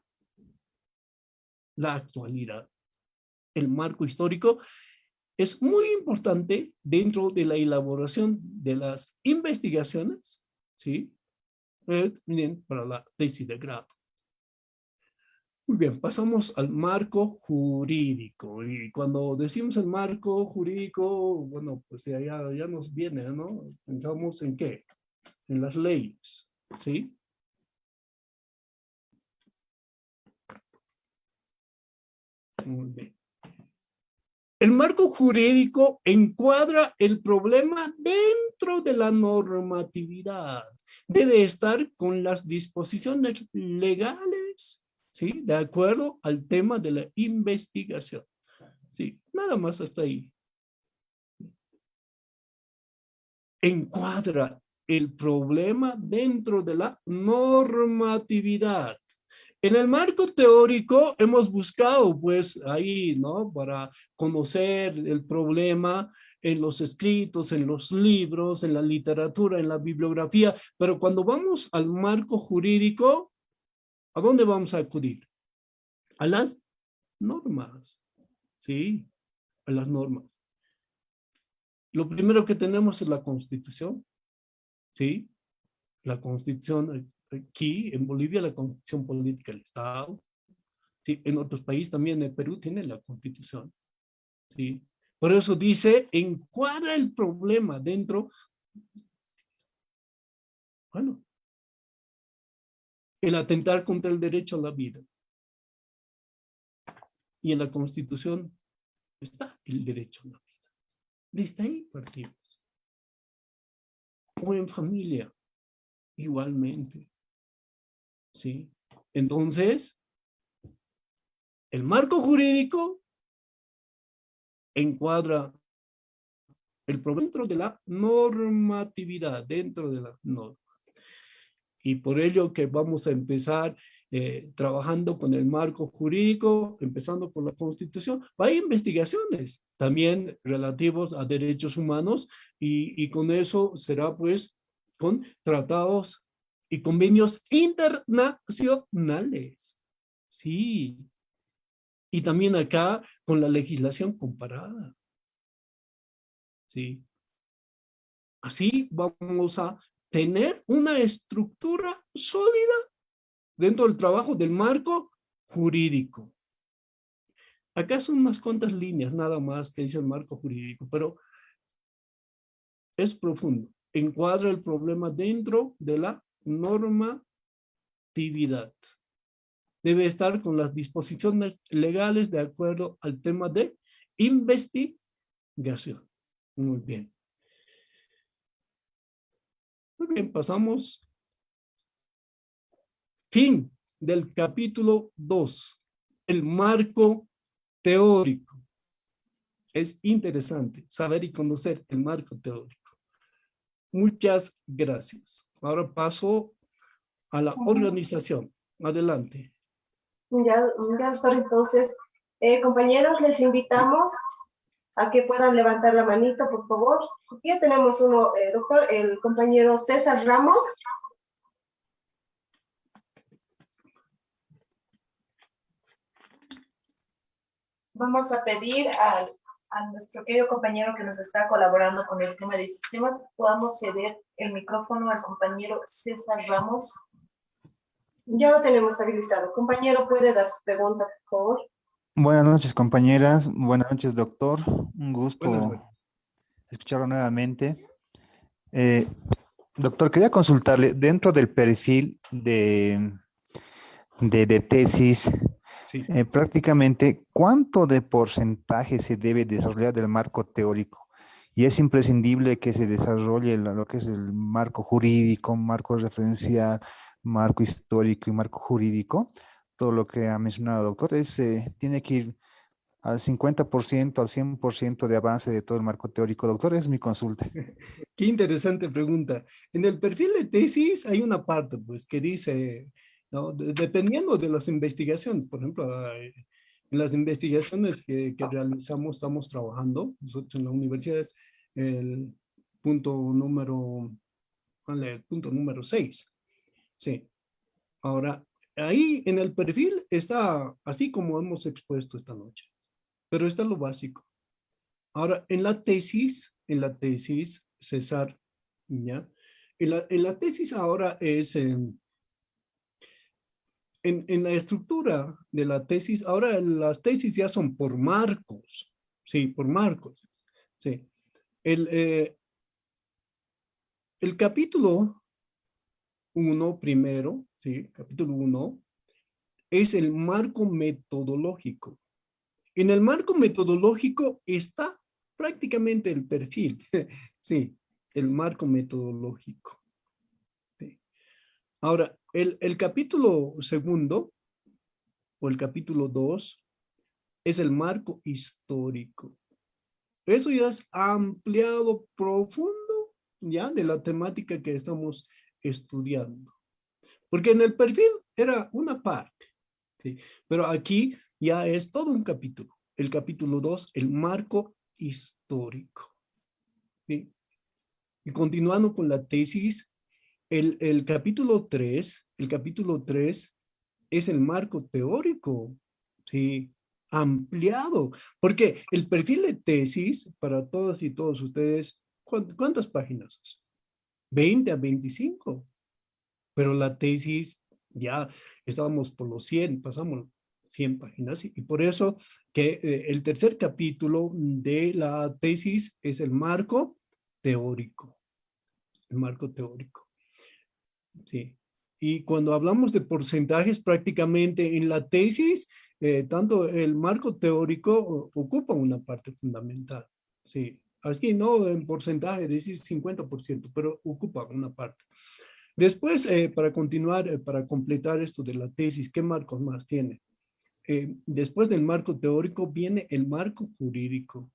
la actualidad. El marco histórico es muy importante dentro de la elaboración de las investigaciones, ¿sí? Para la tesis de grado. Muy bien, pasamos al marco jurídico. Y cuando decimos el marco jurídico, bueno, pues ya nos viene, ¿no? Pensamos en qué? En las leyes, ¿sí? Muy bien. El marco jurídico encuadra el problema dentro de la normatividad. Debe estar con las disposiciones legales, ¿sí? De acuerdo al tema de la investigación. Sí, nada más hasta ahí. Encuadra el problema dentro de la normatividad. En el marco teórico hemos buscado, pues, ahí, ¿no? Para conocer el problema en los escritos, en los libros, en la literatura, en la bibliografía. Pero cuando vamos al marco jurídico, ¿a dónde vamos a acudir? A las normas, ¿sí? A las normas. Lo primero que tenemos es la Constitución, ¿sí? La Constitución, aquí en Bolivia, la Constitución Política del Estado. Sí, en otros países también, en Perú tiene la Constitución. ¿Sí? Por eso dice, encuadra el problema dentro, bueno, el atentar contra el derecho a la vida. Y en la Constitución está el derecho a la vida. Desde ahí partimos. O en familia, igualmente. ¿Sí? Entonces, el marco jurídico encuadra el problema dentro de la normatividad, dentro de la norma. Y por ello que vamos a empezar trabajando con el marco jurídico, empezando por la Constitución. Hay investigaciones también relativos a derechos humanos y con eso será pues con tratados y convenios internacionales. Sí. Y también acá con la legislación comparada. Sí. Así vamos a tener una estructura sólida dentro del trabajo del marco jurídico. Acá son unas cuantas líneas nada más que dice el marco jurídico, pero es profundo. Encuadra el problema dentro de la normatividad. Debe estar con las disposiciones legales de acuerdo al tema de investigación. Muy bien. Muy bien, pasamos. Fin del capítulo 2. El marco teórico. Es interesante saber y conocer el marco teórico. Muchas gracias. Ahora paso a la organización. Adelante. Ya, doctor, entonces, compañeros, les invitamos a que puedan levantar la manita, por favor. Ya tenemos uno, doctor, el compañero César Ramos. Vamos a pedir a nuestro querido compañero que nos está colaborando con el tema de sistemas, podamos ceder el micrófono al compañero César Ramos. Ya lo tenemos habilitado. Compañero, ¿puede dar su pregunta, por favor? Buenas noches, compañeras. Buenas noches, doctor. Un Buenas gusto noches. escucharlo nuevamente. Eh, Doctor, quería consultarle, dentro del perfil de tesis, Sí. prácticamente, ¿cuánto de porcentaje se debe desarrollar del marco teórico? Y es imprescindible que se desarrolle lo que es el marco jurídico, marco referencial, marco histórico y marco jurídico. Todo lo que ha mencionado, doctor, tiene que ir al 50%, al 100% de avance de todo el marco teórico. Doctor, es mi consulta. Qué interesante pregunta. En el perfil de tesis hay una parte, pues, que dice, ¿no? Dependiendo de las investigaciones, por ejemplo, en las investigaciones que realizamos, estamos trabajando, nosotros en la universidad, es el punto número, vale, el punto número 6. Sí. Ahora, ahí en el perfil está así como hemos expuesto esta noche, pero está lo básico. Ahora, en la tesis, César, ¿ya? En la tesis ahora es, en la estructura de la tesis, ahora las tesis ya son por marcos, sí, por marcos, sí. El, eh, el capítulo 1 primero, sí, capítulo 1, es el marco metodológico. En el marco metodológico está prácticamente el perfil, sí, el marco metodológico. Sí. Ahora, el capítulo segundo o el capítulo 2 es el marco histórico. Eso ya es ampliado profundo ya de la temática que estamos estudiando. Porque en el perfil era una parte, ¿sí? Pero aquí ya es todo un capítulo. El capítulo 2, el marco histórico, ¿sí? Y continuando con la tesis, el capítulo 3 es el marco teórico, ¿sí? Ampliado, porque el perfil de tesis para todos y todos ustedes, ¿cuántas páginas es? 20 a 25, pero la tesis ya estábamos por los 100, pasamos 100 páginas y por eso que el tercer capítulo de la tesis es teórico, el marco teórico. Sí. Y cuando hablamos de porcentajes, prácticamente en la tesis, tanto el marco teórico ocupa una parte fundamental. Sí. Así no en porcentaje, decir 50%, pero ocupa una parte. Después, para continuar, para completar esto de la tesis, ¿qué marcos más tiene? Después del marco teórico viene el marco jurídico,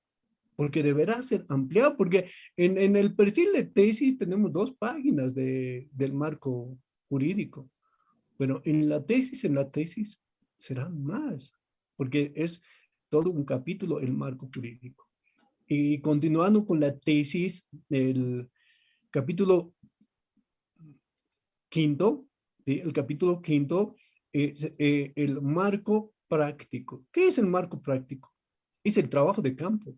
porque deberá ser ampliado, porque en el perfil de tesis tenemos 2 páginas del marco jurídico, pero en la tesis serán más, porque es todo un capítulo el marco jurídico. Y continuando con la tesis, el capítulo quinto, ¿sí? El capítulo quinto es el marco práctico. ¿Qué es el marco práctico? Es el trabajo de campo.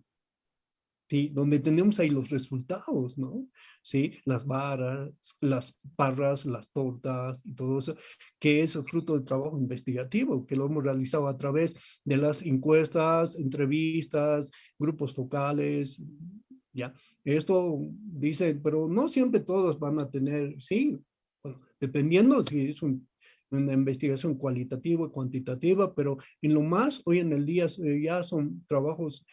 ¿Sí? Donde tenemos ahí los resultados, ¿no? ¿Sí? Las varas, las barras, las tortas y todo eso, que es fruto del trabajo investigativo, que lo hemos realizado a través de las encuestas, entrevistas, grupos focales, ¿ya? Esto dice, pero no siempre todos van a tener, sí, bueno, dependiendo si es una investigación cualitativa o cuantitativa, pero en lo más, hoy en el día ya son trabajos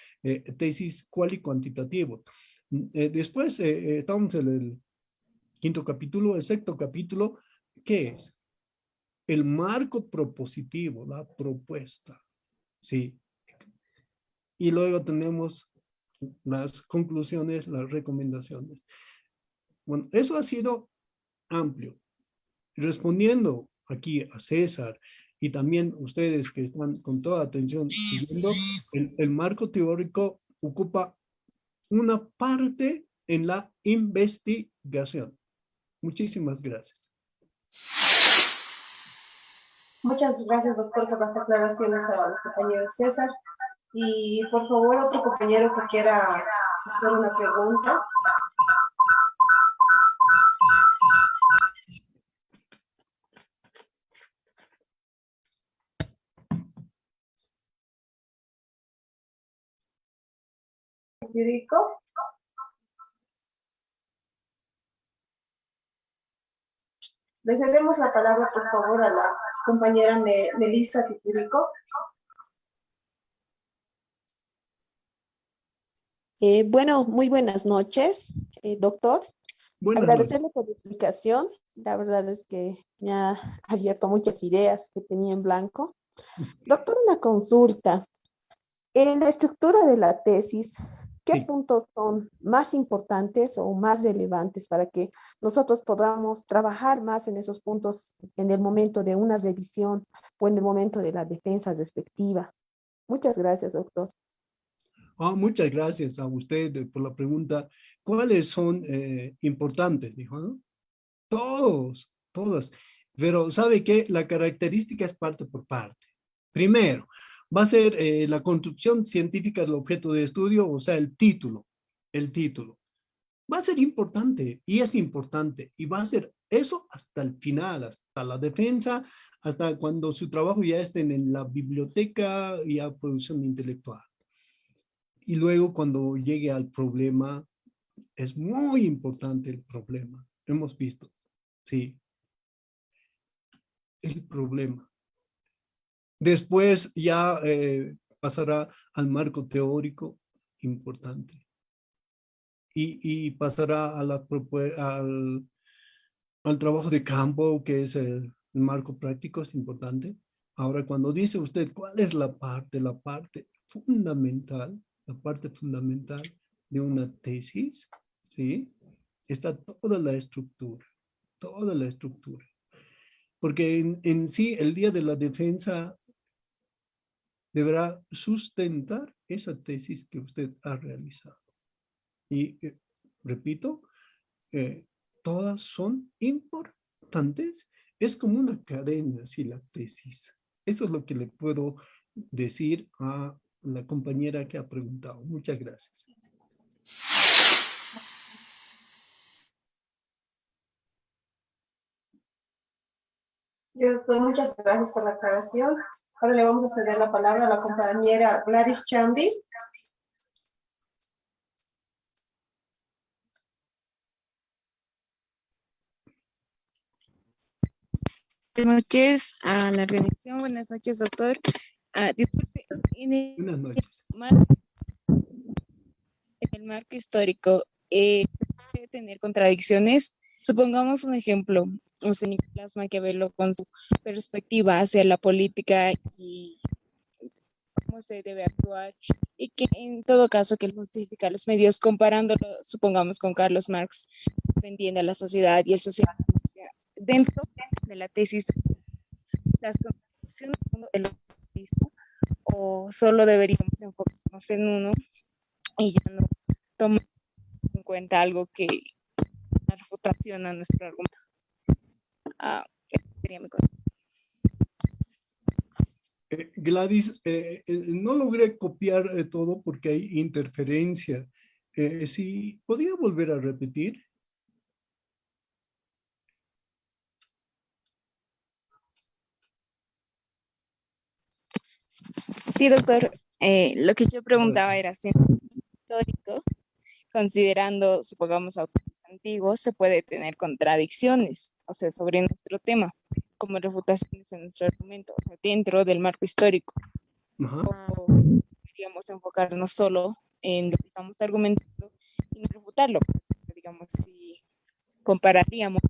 tesis cual y cuantitativo. Después estamos en el quinto capítulo, el sexto capítulo, ¿qué es? El marco propositivo, la propuesta, ¿sí? Y luego tenemos las conclusiones, las recomendaciones. Bueno, eso ha sido amplio. Respondiendo aquí a César y también ustedes que están con toda atención siguiendo, el marco teórico ocupa una parte en la investigación. Muchísimas gracias. Muchas gracias, doctor, por las aclaraciones al compañero César. Y por favor, otro compañero que quiera hacer una pregunta. Titirico. Le cedemos la palabra, por favor, a la compañera Melissa Titirico. Bueno, muy buenas noches, doctor. Buenas noches. Agradecerle por la explicación. La verdad es que me ha abierto muchas ideas que tenía en blanco. Doctor, una consulta. En la estructura de la tesis, ¿qué Sí. puntos son más importantes o más relevantes para que nosotros podamos trabajar más en esos puntos en el momento de una revisión o en el momento de la defensa respectiva? Muchas gracias, doctor. Muchas gracias a usted por la pregunta. ¿Cuáles son importantes? Dijo, ¿no? Todas. Pero ¿sabe qué? La característica es parte por parte. Primero, va a ser la construcción científica del objeto de estudio, o sea, el título. Va a ser importante y es importante y va a ser eso hasta el final, hasta la defensa, hasta cuando su trabajo ya esté en la biblioteca y a producción intelectual. Y luego cuando llegue al problema, es muy importante el problema. Hemos visto, sí, el problema. Después ya pasará al marco teórico, importante. Y pasará a al trabajo de campo, que es el marco práctico, es importante. Ahora, cuando dice usted cuál es la parte fundamental, la parte fundamental de una tesis, ¿sí? Está toda la estructura. Porque en sí, el día de la defensa deberá sustentar esa tesis que usted ha realizado. Y repito, todas son importantes. Es como una cadena, así la tesis. Eso es lo que le puedo decir a la compañera que ha preguntado. Muchas gracias. Yo doy muchas gracias por la aclaración. Ahora le vamos a ceder la palabra a la compañera Gladys Chandy. Buenas noches a la organización, buenas noches, doctor. Disculpe, Buenas noches. En el marco histórico, ¿se puede tener contradicciones? Supongamos un ejemplo, José Nicolás Maquiavelo con su perspectiva hacia la política y cómo se debe actuar, y que en todo caso que él justifica los medios comparándolo, supongamos, con Carlos Marx, defendiendo a la sociedad y el socialismo. O sea, dentro de la tesis, las contradicciones del socialismo, o solo deberíamos enfocarnos en uno y ya no tomar en cuenta algo que una refutación a nuestro argumento. Esa sería mi cosa. Gladys, no logré copiar todo porque hay interferencia. Si podría volver a repetir. Sí, doctor. Lo que yo preguntaba Gracias. era si en el histórico, considerando, supongamos, autores antiguos, se puede tener contradicciones, o sea, sobre nuestro tema, como refutaciones en nuestro argumento, o sea, dentro del marco histórico. Ajá. O deberíamos enfocarnos solo en lo que estamos argumentando y no refutarlo. Pues, digamos, si compararíamos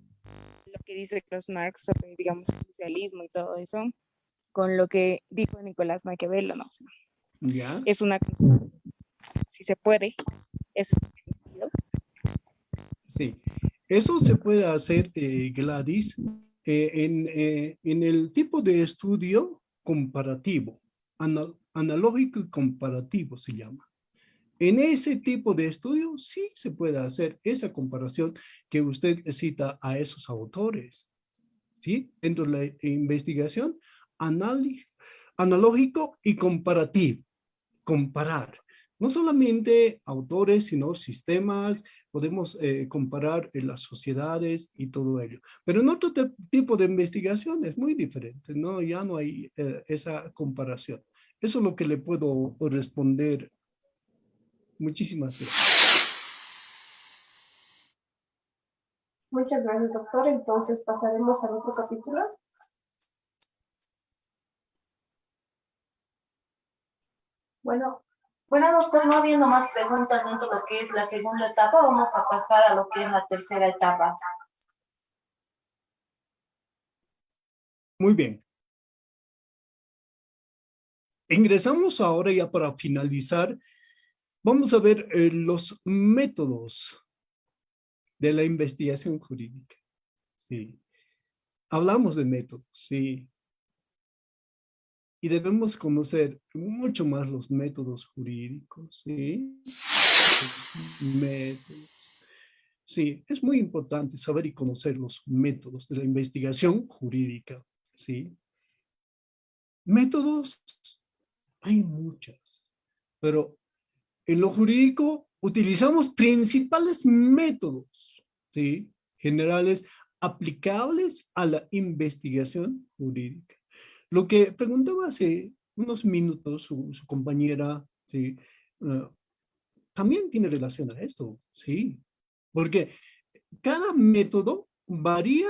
lo que dice Carlos Marx sobre, digamos, el socialismo y todo eso, con lo que dijo Nicolás Maquiavelo, ¿no? ¿Ya? Es una, si se puede, eso es sentido. Sí. Eso se puede hacer, Gladys, en el tipo de estudio comparativo, analógico y comparativo se llama. En ese tipo de estudio sí se puede hacer esa comparación que usted cita a esos autores, ¿sí? Dentro de la investigación, analógico y comparativo, comparar. No solamente autores, sino sistemas, podemos comparar en las sociedades y todo ello. Pero en otro tipo de investigación es muy diferente, ¿no? Ya no hay esa comparación. Eso es lo que le puedo responder Muchísimas gracias. Muchas gracias, doctor. Entonces pasaremos al otro capítulo. Bueno, doctor, no habiendo más preguntas dentro de lo que es la segunda etapa, vamos a pasar a lo que es la tercera etapa. Muy bien. Ingresamos ahora ya para finalizar. Vamos a ver los métodos de la investigación jurídica. Sí. Hablamos de métodos, sí. Y debemos conocer mucho más los métodos jurídicos, ¿sí? Métodos. Sí, es muy importante saber y conocer los métodos de la investigación jurídica, ¿sí? Métodos, hay muchas, pero en lo jurídico utilizamos principales métodos, ¿sí? Generales aplicables a la investigación jurídica. Lo que preguntaba hace unos minutos su compañera, ¿sí? También tiene relación a esto, ¿sí? Porque cada método varía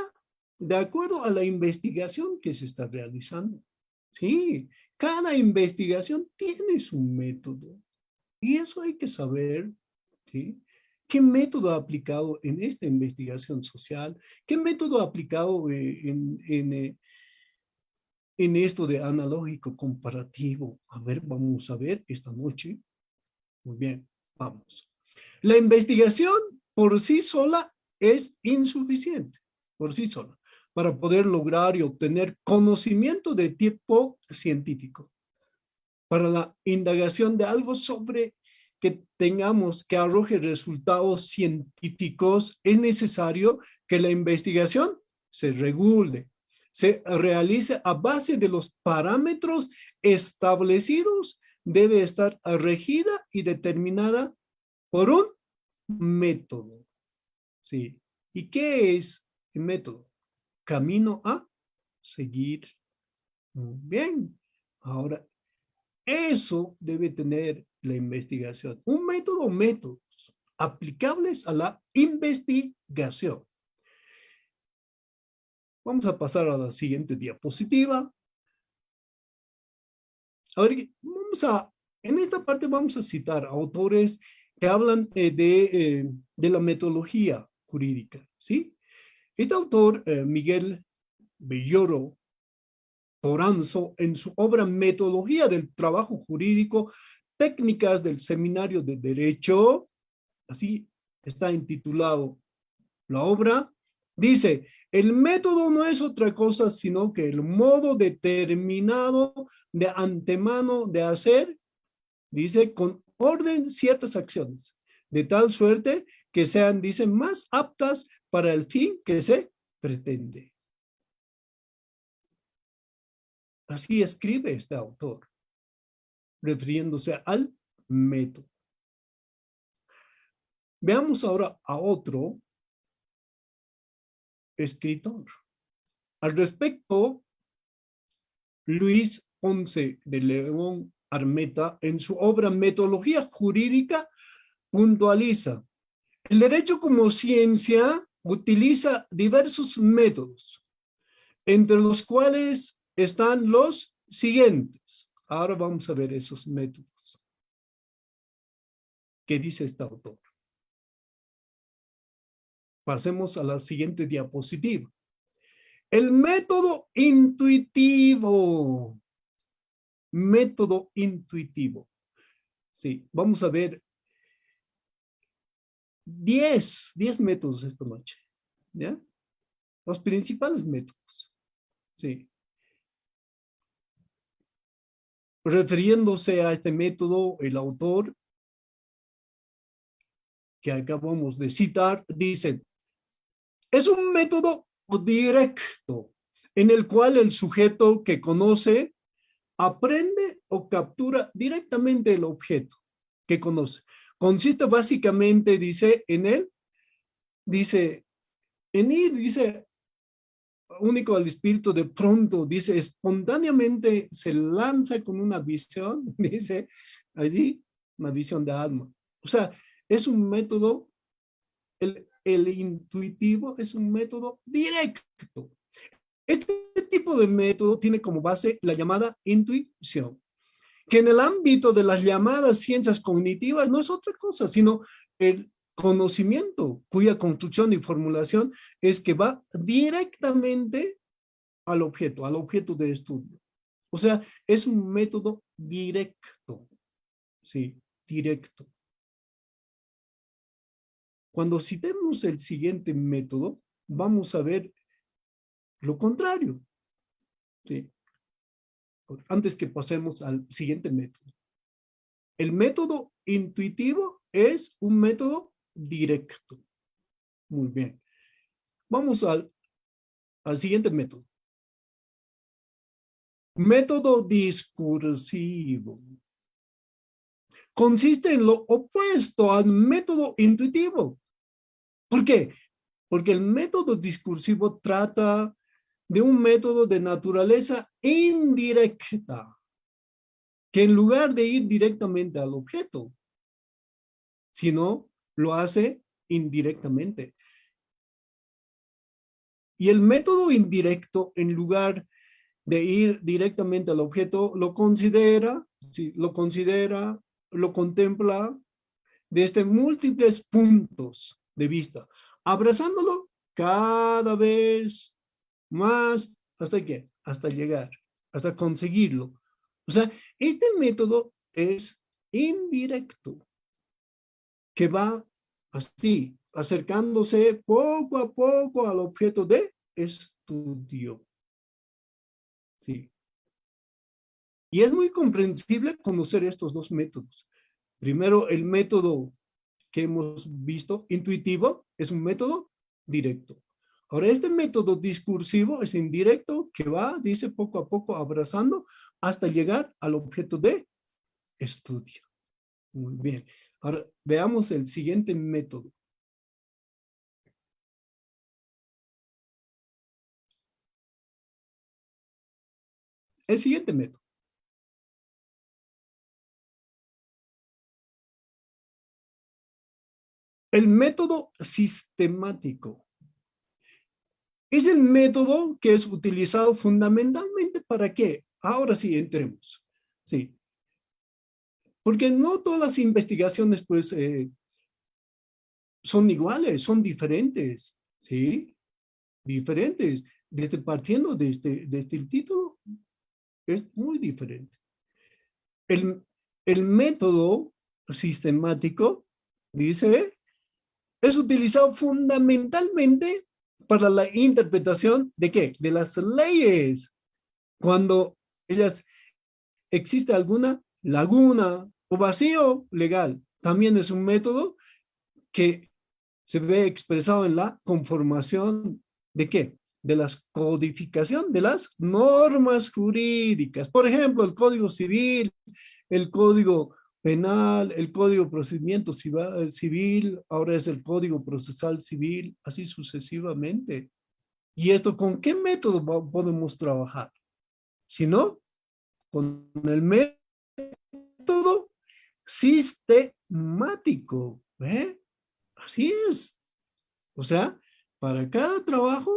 de acuerdo a la investigación que se está realizando, ¿sí? Cada investigación tiene su método y eso hay que saber, ¿sí? ¿Qué método ha aplicado en esta investigación social? ¿Qué método ha aplicado en esto de analógico comparativo? A ver, vamos a ver esta noche. Muy bien, vamos. La investigación por sí sola es insuficiente, por sí sola, para poder lograr y obtener conocimiento de tipo científico. Para la indagación de algo sobre que tengamos que arroje resultados científicos, es necesario que la investigación se regule, se realice a base de los parámetros establecidos, debe estar regida y determinada por un método. ¿Sí? ¿Y qué es el método? Camino a seguir. Muy bien. Ahora, eso debe tener la investigación. Un método o métodos aplicables a la investigación. Vamos a pasar a la siguiente diapositiva. A ver, en esta parte vamos a citar autores que hablan de la metodología jurídica, ¿sí? Este autor, Miguel Villoro Toranzo, en su obra Metodología del Trabajo Jurídico, Técnicas del Seminario de Derecho, así está intitulado la obra, dice, el método no es otra cosa sino que el modo determinado de antemano de hacer, dice, con orden ciertas acciones, de tal suerte que sean, dice, más aptas para el fin que se pretende. Así escribe este autor, refiriéndose al método. Veamos ahora a otro escritor. Al respecto, Luis Ponce de León Armeta, en su obra Metodología Jurídica, puntualiza: el derecho como ciencia utiliza diversos métodos, entre los cuales están los siguientes. Ahora vamos a ver esos métodos. ¿Qué dice este autor? Pasemos a la siguiente diapositiva. El método intuitivo. Método intuitivo. Sí, vamos a ver 10 métodos esta noche. ¿Ya? Los principales métodos. Sí. Refiriéndose a este método, el autor que acabamos de citar dice: es un método directo en el cual el sujeto que conoce aprende o captura directamente el objeto que conoce. Consiste básicamente, dice, en él, dice, en ir, dice, único al espíritu, de pronto, dice, espontáneamente se lanza con una visión, dice, allí, una visión de alma. O sea, es un método, el intuitivo es un método directo. Este tipo de método tiene como base la llamada intuición, que en el ámbito de las llamadas ciencias cognitivas no es otra cosa, sino el conocimiento cuya construcción y formulación es que va directamente al objeto de estudio. O sea, es un método directo, sí, directo. Cuando citemos el siguiente método, vamos a ver lo contrario, ¿sí? Antes que pasemos al siguiente método. El método intuitivo es un método directo. Muy bien. Vamos al siguiente método. Método discursivo. Consiste en lo opuesto al método intuitivo. ¿Por qué? Porque el método discursivo trata de un método de naturaleza indirecta, que en lugar de ir directamente al objeto, sino lo hace indirectamente. Y el método indirecto, en lugar de ir directamente al objeto, lo considera, sí, lo contempla desde múltiples puntos de vista, abrazándolo cada vez más hasta llegar, hasta conseguirlo. O sea, este método es indirecto, que va así, acercándose poco a poco al objeto de estudio. Sí. Y es muy comprensible conocer estos dos métodos. Primero, el método que hemos visto, intuitivo, es un método directo. Ahora, este método discursivo es indirecto, que va, dice, poco a poco abrazando hasta llegar al objeto de estudio. Muy bien. Ahora, veamos el siguiente método. El siguiente método. El método sistemático. Es el método que es utilizado fundamentalmente ¿para qué? Ahora sí, entremos. Sí. Porque no todas las investigaciones, pues, son iguales, son diferentes, ¿sí? Diferentes. Partiendo de este título, es muy diferente. El método sistemático, dice, es utilizado fundamentalmente para la interpretación ¿de qué? De las leyes. Cuando existe alguna laguna o vacío legal, también es un método que se ve expresado en la conformación ¿de qué? De la codificación de las normas jurídicas. Por ejemplo, el Código Civil, el Código Penal, el Código de Procedimiento Civil, ahora es el Código Procesal Civil, así sucesivamente. ¿Y esto con qué método podemos trabajar? Si no, con el método sistemático. ¿Eh? Así es. O sea, para cada trabajo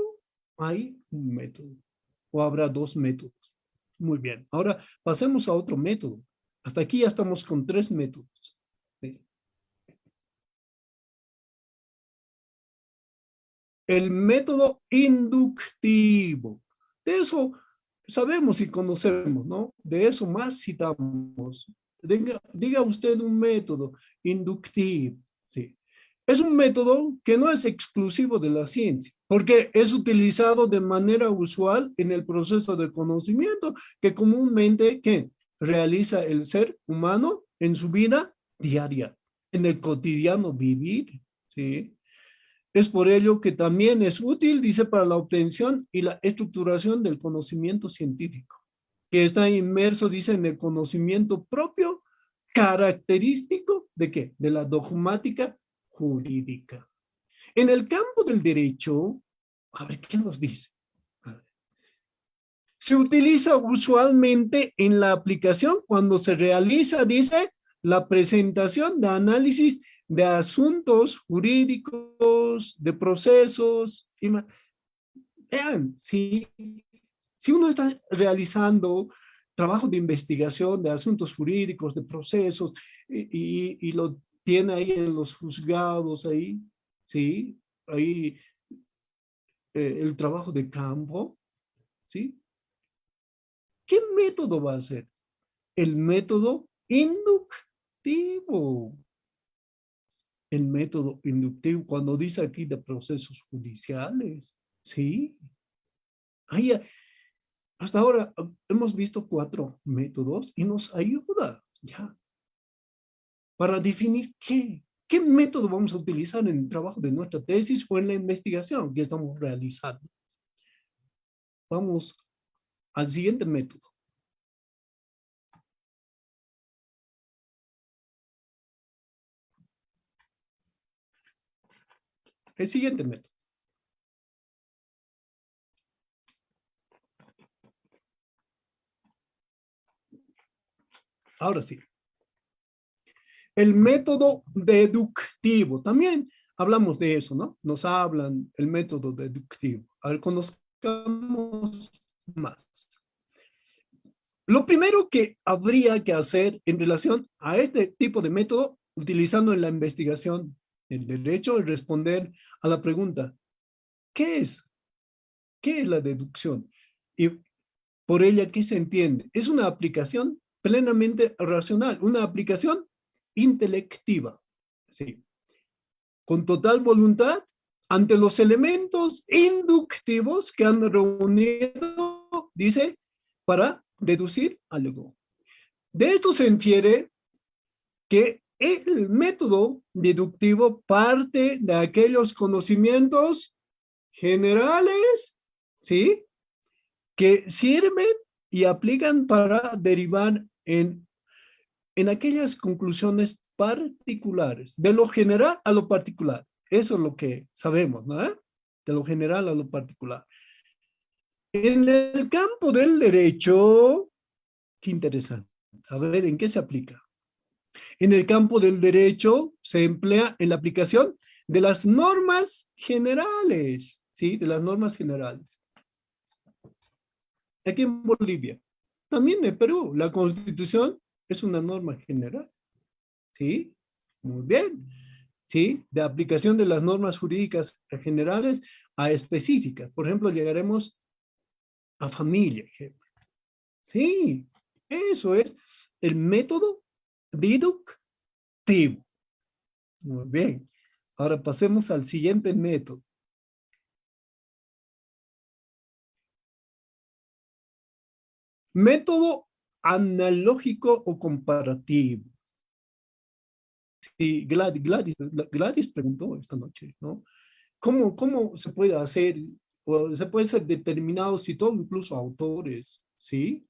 hay un método o habrá dos métodos. Muy bien. Ahora pasemos a otro método. Hasta aquí ya estamos con 3 métodos. ¿Sí? El método inductivo. De eso sabemos y conocemos, ¿no? De eso más citamos. Diga usted un método inductivo. Sí. Es un método que no es exclusivo de la ciencia, porque es utilizado de manera usual en el proceso de conocimiento que comúnmente ¿qué? Realiza el ser humano en su vida diaria, en el cotidiano vivir, ¿sí? Es por ello que también es útil, dice, para la obtención y la estructuración del conocimiento científico, que está inmerso, dice, en el conocimiento propio, característico ¿de qué? De la dogmática jurídica. En el campo del derecho, a ver, ¿qué nos dice? Se utiliza usualmente en la aplicación cuando se realiza, dice, la presentación de análisis de asuntos jurídicos, de procesos. Vean, si uno está realizando trabajo de investigación de asuntos jurídicos, de procesos, y lo tiene ahí en los juzgados, ahí, ¿sí? Ahí el trabajo de campo, ¿sí? ¿Qué método va a ser? El método inductivo. El método inductivo, cuando dice aquí de procesos judiciales, ¿sí? Ahí, hasta ahora hemos visto 4 métodos y nos ayuda, ¿ya? Para definir qué método vamos a utilizar en el trabajo de nuestra tesis o en la investigación que estamos realizando. Vamos al siguiente método. El siguiente método. Ahora sí. El método deductivo. También hablamos de eso, ¿no? Nos hablan el método deductivo. A ver, conozcamos más. Lo primero que habría que hacer en relación a este tipo de método, utilizando en la investigación el derecho, es responder a la pregunta, ¿qué es? ¿Qué es la deducción? Y por ella, ¿qué se entiende? Es una aplicación plenamente racional, una aplicación intelectiva, ¿sí? Con total voluntad ante los elementos inductivos que han reunido, dice, para deducir algo. De esto se infiere que el método deductivo parte de aquellos conocimientos generales, ¿sí? Que sirven y aplican para derivar en aquellas conclusiones particulares, de lo general a lo particular. Eso es lo que sabemos, ¿no? De lo general a lo particular. En el campo del derecho, qué interesante. A ver, ¿en qué se aplica? En el campo del derecho se emplea en la aplicación de las normas generales, ¿sí? De las normas generales. Aquí en Bolivia, también en Perú, la Constitución es una norma general, ¿sí? Muy bien, ¿sí? De aplicación de las normas jurídicas generales a específicas. Por ejemplo, llegaremos a familia, sí, eso es el método deductivo. Muy bien. Ahora pasemos al siguiente método. Método analógico o comparativo. Sí, Gladys preguntó esta noche, ¿no? ¿Cómo se puede hacer? O se puede ser determinado si todo, incluso autores, ¿sí?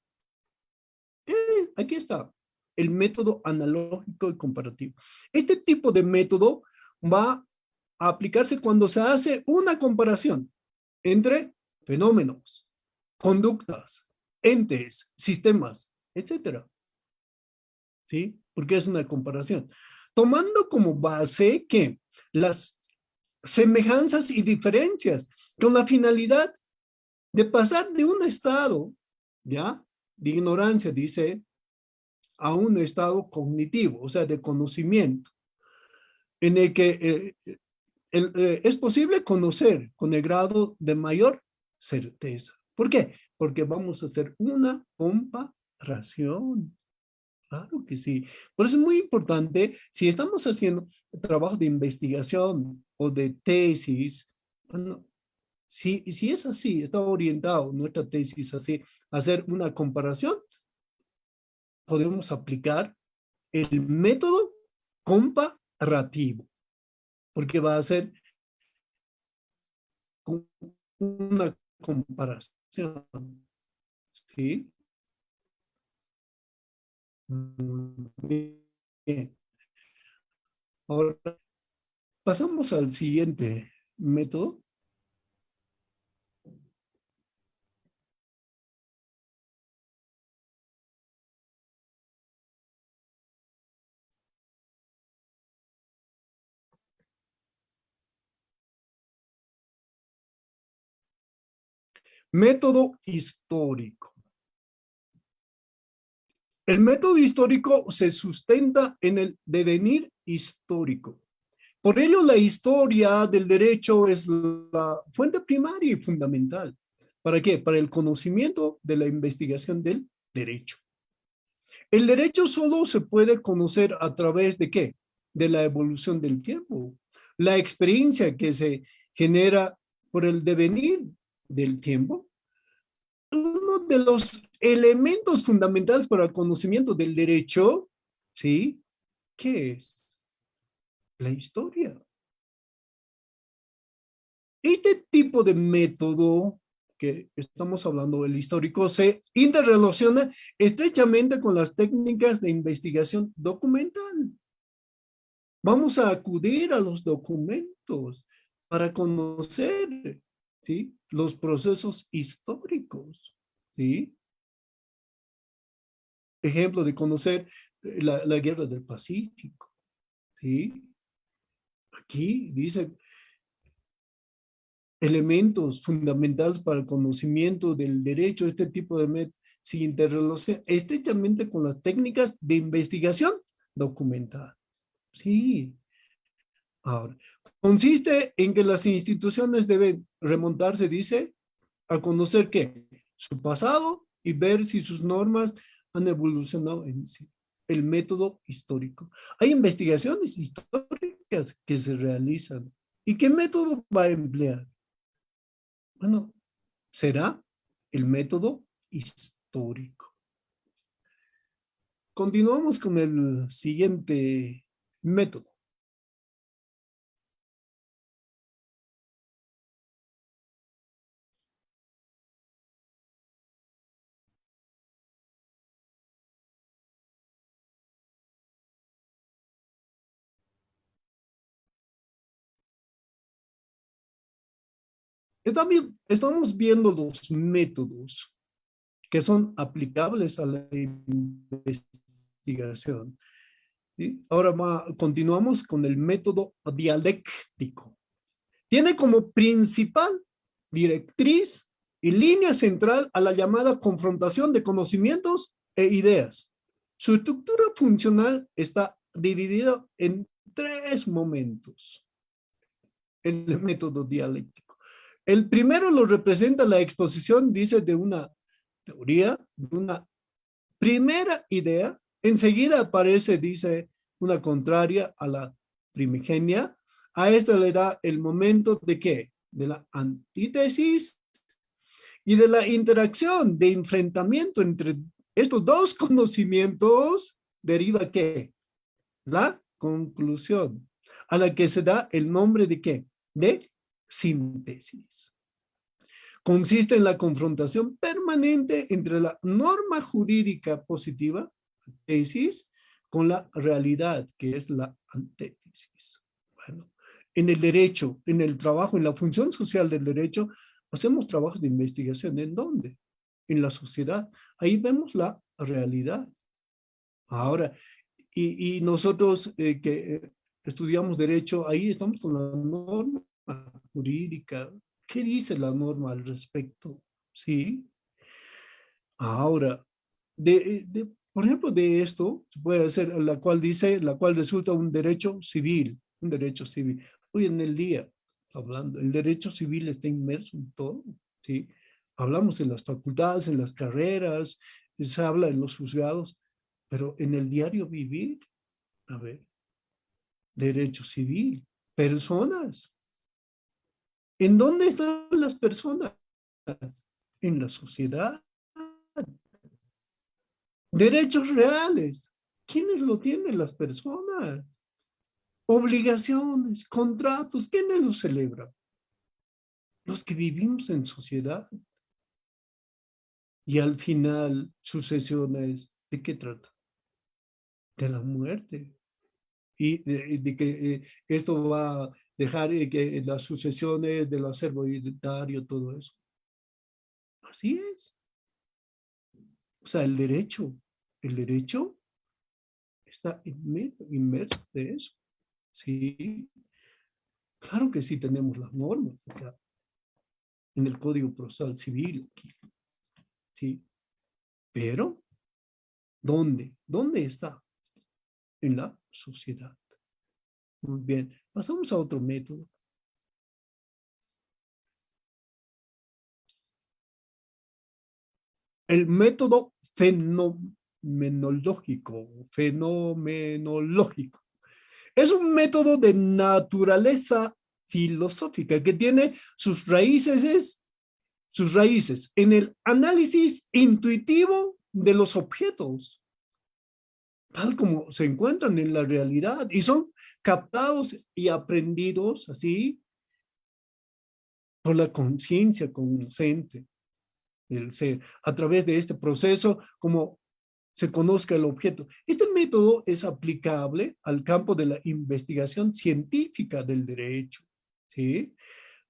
Aquí está, el método analógico y comparativo. Este tipo de método va a aplicarse cuando se hace una comparación entre fenómenos, conductas, entes, sistemas, etcétera. ¿Sí? Porque es una comparación. Tomando como base que las semejanzas y diferencias con la finalidad de pasar de un estado, ¿ya? De ignorancia, dice, a un estado cognitivo, o sea, de conocimiento, en el que es posible conocer con el grado de mayor certeza. ¿Por qué? Porque vamos a hacer una comparación. Claro que sí. Por eso es muy importante, si estamos haciendo trabajo de investigación o de tesis, bueno, si es así, está orientado nuestra tesis así, a hacer una comparación, podemos aplicar el método comparativo, porque va a ser una comparación. ¿Sí? Muy bien. Ahora pasamos al siguiente método. Método histórico. El método histórico se sustenta en el devenir histórico. Por ello, la historia del derecho es la fuente primaria y fundamental. ¿Para qué? Para el conocimiento de la investigación del derecho. El derecho solo se puede conocer a través de ¿qué? De la evolución del tiempo. La experiencia que se genera por el devenir del tiempo. Uno de los elementos fundamentales para el conocimiento del derecho, ¿sí? ¿Qué es? La historia. Este tipo de método que estamos hablando, el histórico, se interrelaciona estrechamente con las técnicas de investigación documental. Vamos a acudir a los documentos para conocer, ¿sí? Los procesos históricos, ¿sí? Ejemplo de conocer la Guerra del Pacífico, ¿sí? Aquí dice elementos fundamentales para el conocimiento del derecho, este tipo de métodos se interrelaciona estrechamente con las técnicas de investigación documental. Sí. Ahora, consiste en que las instituciones deben remontarse, dice, a conocer qué, su pasado y ver si sus normas han evolucionado en sí. El método histórico. Hay investigaciones históricas que se realizan. ¿Y qué método va a emplear? Bueno, será el método histórico. Continuamos con el siguiente método. Estamos viendo los métodos que son aplicables a la investigación. ¿Sí? Ahora continuamos con el método dialéctico. Tiene como principal directriz y línea central a la llamada confrontación de conocimientos e ideas. Su estructura funcional está dividida en 3 momentos. El método dialéctico. El primero lo representa la exposición, dice, de una teoría, de una primera idea. Enseguida aparece, dice, una contraria a la primigenia. A esta le da el momento de ¿qué? De la antítesis y de la interacción, de enfrentamiento entre estos dos conocimientos, deriva ¿qué? La conclusión, a la que se da el nombre de ¿qué? De síntesis. Consiste en la confrontación permanente entre la norma jurídica positiva, tesis, con la realidad, que es la antítesis. Bueno, en el derecho, en el trabajo, en la función social del derecho, hacemos trabajos de investigación. ¿En dónde? En la sociedad. Ahí vemos la realidad. Ahora, y nosotros que estudiamos derecho, ahí estamos con la norma jurídica. ¿Qué dice la norma al respecto? ¿Sí? Ahora, por ejemplo, de esto, puede ser la cual dice, la cual resulta un derecho civil, un derecho civil. Hoy en el día, hablando, el derecho civil está inmerso en todo, ¿sí? Hablamos en las facultades, en las carreras, se habla en los juzgados, pero en el diario vivir, a ver, derecho civil, personas. ¿En dónde están las personas? En la sociedad. Derechos reales. ¿Quiénes lo tienen? Las personas. Obligaciones, contratos. ¿Quiénes los celebran? Los que vivimos en sociedad. Y al final, sucesiones, ¿de qué trata? De la muerte. Y de que esto va a dejar que las sucesiones del acervo hereditario, todo eso. Así es. O sea, el derecho está inmerso de eso. Sí, claro que sí tenemos las normas. Claro. en el Código Procesal Civil. ¿Sí? Pero, ¿dónde? ¿Dónde está? En la sociedad. Muy bien. Pasamos a otro método. El método fenomenológico. Es un método de naturaleza filosófica que tiene sus raíces en el análisis intuitivo de los objetos, tal como se encuentran en la realidad, y son captados y aprendidos así por la conciencia consciente del ser, a través de este proceso, como se conozca el objeto. Este método es aplicable al campo de la investigación científica del derecho. ¿Sí?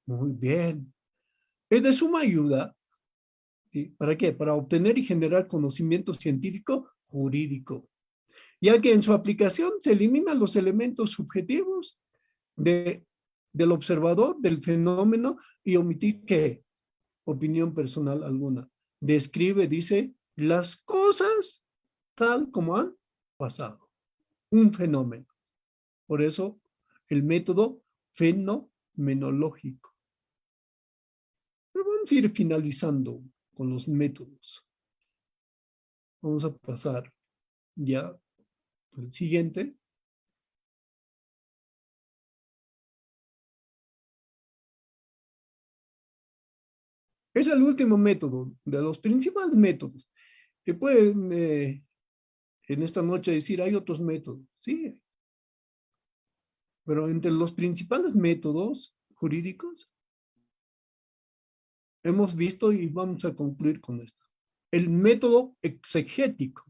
Muy bien. Es de suma ayuda. ¿Sí? ¿Para qué? Para obtener y generar conocimiento científico jurídico, ya que en su aplicación se eliminan los elementos subjetivos del observador, del fenómeno, y omitir ¿qué? Opinión personal alguna. Describe, dice, las cosas tal como han pasado. Un fenómeno. Por eso, el método fenomenológico. Pero vamos a ir finalizando con los métodos. Vamos a pasar ya al siguiente. Es el último método, de los principales métodos. Que pueden en esta noche decir, hay otros métodos. Sí. Pero entre los principales métodos jurídicos, hemos visto y vamos a concluir con esto. El método exegético.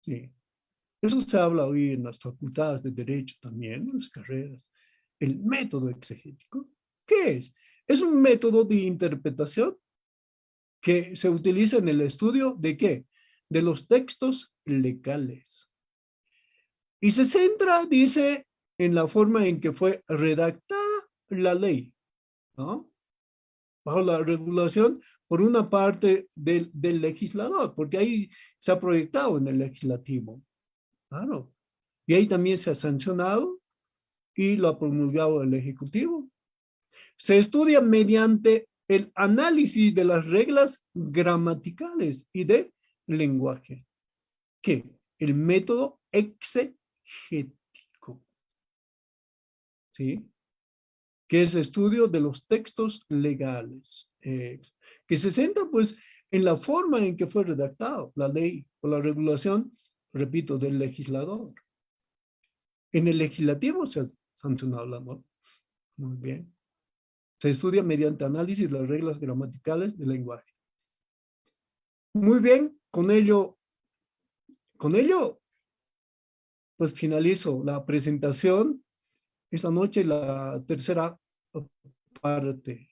Sí. Eso se habla hoy en las facultades de Derecho también, en las carreras. El método exegético, ¿qué es? Es un método de interpretación que se utiliza en el estudio de ¿qué? De los textos legales. Y se centra, dice, en la forma en que fue redactada la ley, ¿no? Bajo la regulación, por una parte del legislador, porque ahí se ha proyectado en el legislativo. Claro. Y ahí también se ha sancionado y lo ha promulgado el Ejecutivo. Se estudia mediante el análisis de las reglas gramaticales y de lenguaje. ¿Qué? El método exegético. ¿Sí? Que es estudio de los textos legales. Que se centra, pues, en la forma en que fue redactado la ley o la regulación, repito, del legislador. En el legislativo se ha sancionado la norma. Muy bien. Se estudia mediante análisis de las reglas gramaticales del lenguaje. Muy bien, con ello, pues finalizo la presentación. Esta noche la tercera parte.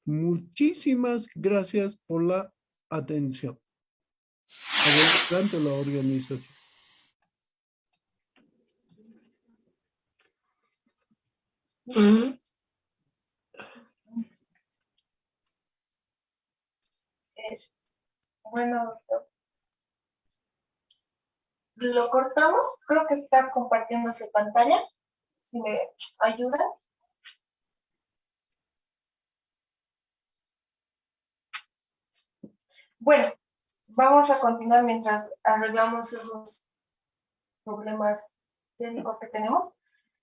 Muchísimas gracias por la atención. Adelante la organización. Bueno, doctor. Lo cortamos, creo que está compartiéndose pantalla. Si me ayuda. Bueno, vamos a continuar mientras arreglamos esos problemas técnicos que tenemos.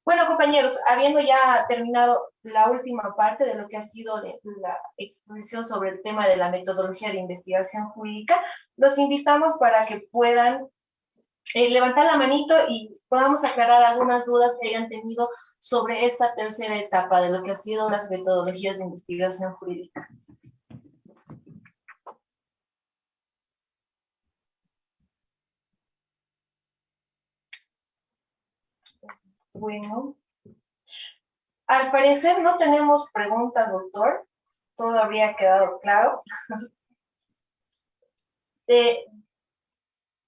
Bueno, compañeros, habiendo ya terminado la última parte de lo que ha sido la exposición sobre el tema de la metodología de investigación jurídica, los invitamos para que puedan levantar la manito y podamos aclarar algunas dudas que hayan tenido sobre esta tercera etapa de lo que ha sido las metodologías de investigación jurídica. Bueno, al parecer no tenemos preguntas, doctor. Todo habría quedado claro.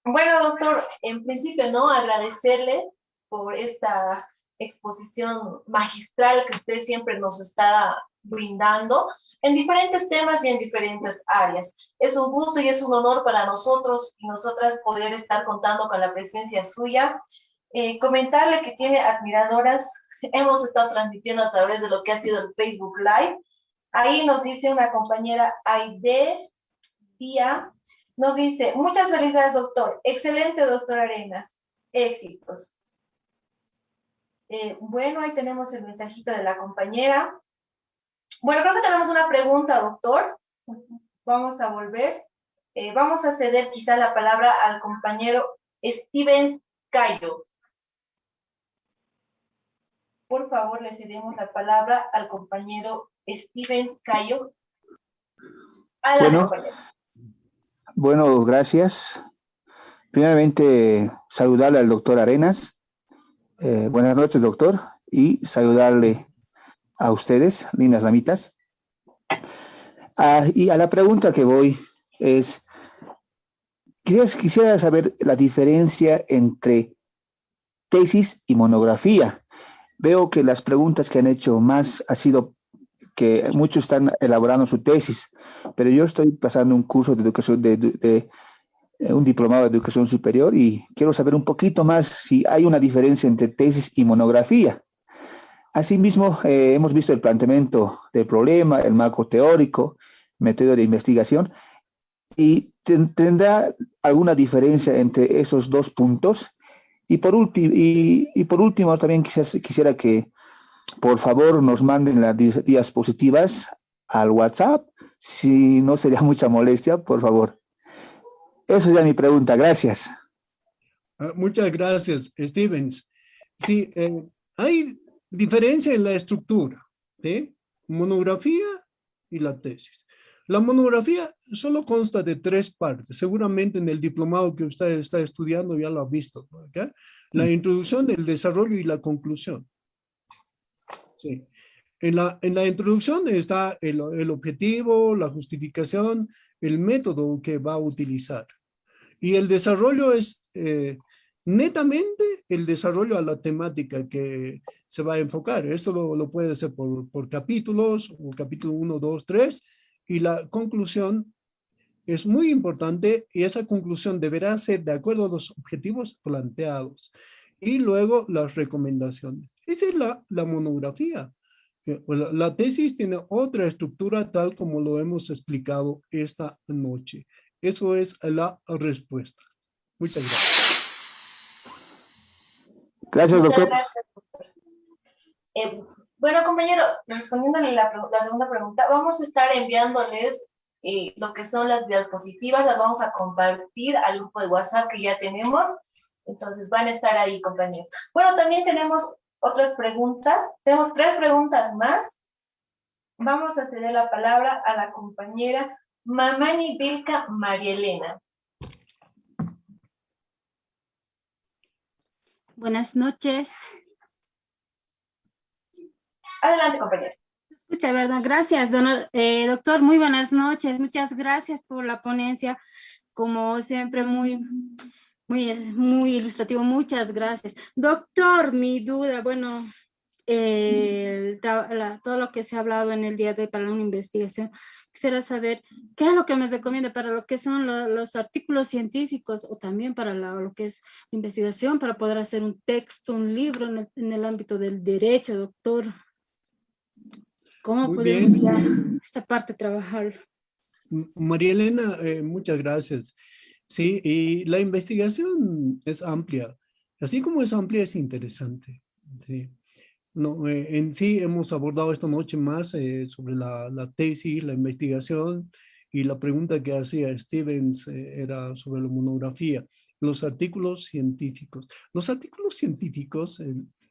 Bueno, doctor, en principio, ¿no? Agradecerle por esta exposición magistral que usted siempre nos está brindando. en diferentes temas y en diferentes áreas. Es un gusto y es un honor para nosotros y nosotras poder estar contando con la presencia suya. Comentarle que tiene admiradoras. Hemos estado transmitiendo a través de lo que ha sido el Facebook Live. Ahí nos dice una compañera, Aide Día, nos dice, muchas felicidades, doctor. Excelente, doctor Arenas. Éxitos. Bueno, ahí tenemos el mensajito de la compañera. Bueno, creo que tenemos una pregunta, doctor. Vamos a volver. Vamos a ceder quizá la palabra al compañero Stevens Cayo. Por favor, le cedemos la palabra al compañero Stevens Cayo. Bueno, gracias. Primeramente, saludarle al doctor Arenas. Buenas noches, doctor, y saludarle a ustedes, lindas damitas. Y a la pregunta que voy es, quisiera saber la diferencia entre tesis y monografía. Veo que las preguntas que han hecho más ha sido que muchos están elaborando su tesis, pero yo estoy pasando un curso de educación, un diplomado de educación superior y quiero saber un poquito más si hay una diferencia entre tesis y monografía. Asimismo, hemos visto el planteamiento del problema, el marco teórico, método de investigación, y ¿tendrá alguna diferencia entre esos dos puntos? Y por último, también quisiera que por favor nos manden las diapositivas al WhatsApp, si no sería mucha molestia, por favor. Esa es ya mi pregunta, gracias. Muchas gracias, Stevens. Sí, hay diferencia en la estructura de monografía y la tesis. La monografía solo consta de 3 partes. Seguramente en el diplomado que usted está estudiando ya lo ha visto, ¿okay? La introducción, el desarrollo y la conclusión. Sí. En la introducción está el objetivo, la justificación, el método que va a utilizar. Y el desarrollo es netamente el desarrollo a la temática que se va a enfocar. Esto lo puede hacer por capítulos, o capítulo 1, 2, 3, y la conclusión es muy importante y esa conclusión deberá ser de acuerdo a los objetivos planteados. Y luego las recomendaciones. Esa es la monografía. La tesis tiene otra estructura tal como lo hemos explicado esta noche. Eso es la respuesta. Muchas gracias. Gracias, doctor. Gracias, doctor. Bueno, compañero, respondiéndole la segunda pregunta, vamos a estar enviándoles lo que son las diapositivas, las vamos a compartir al grupo de WhatsApp que ya tenemos. Entonces van a estar ahí, compañeros. Bueno, también tenemos otras preguntas. Tenemos 3 preguntas más. Vamos a ceder la palabra a la compañera Mamani Vilca María Elena. Buenas noches. Adelante, compañera. Escucha, ¿verdad? Gracias, doctor. Muy buenas noches. Muchas gracias por la ponencia. Como siempre, muy ilustrativo. Muchas gracias. Doctor, mi duda, bueno, todo lo que se ha hablado en el día de hoy para una investigación, quisiera saber qué es lo que me recomienda para lo que son los artículos científicos o también para lo que es investigación, para poder hacer un texto, un libro en el ámbito del derecho, doctor. ¿Cómo Muy podemos bien. ya esta parte trabajar? María Elena, muchas gracias. Sí, y la investigación es amplia. Así como es amplia, es interesante. Sí. No, en sí hemos abordado esta noche más sobre la tesis, la investigación, y la pregunta que hacía Stevens era sobre la monografía, los artículos científicos. Los artículos científicos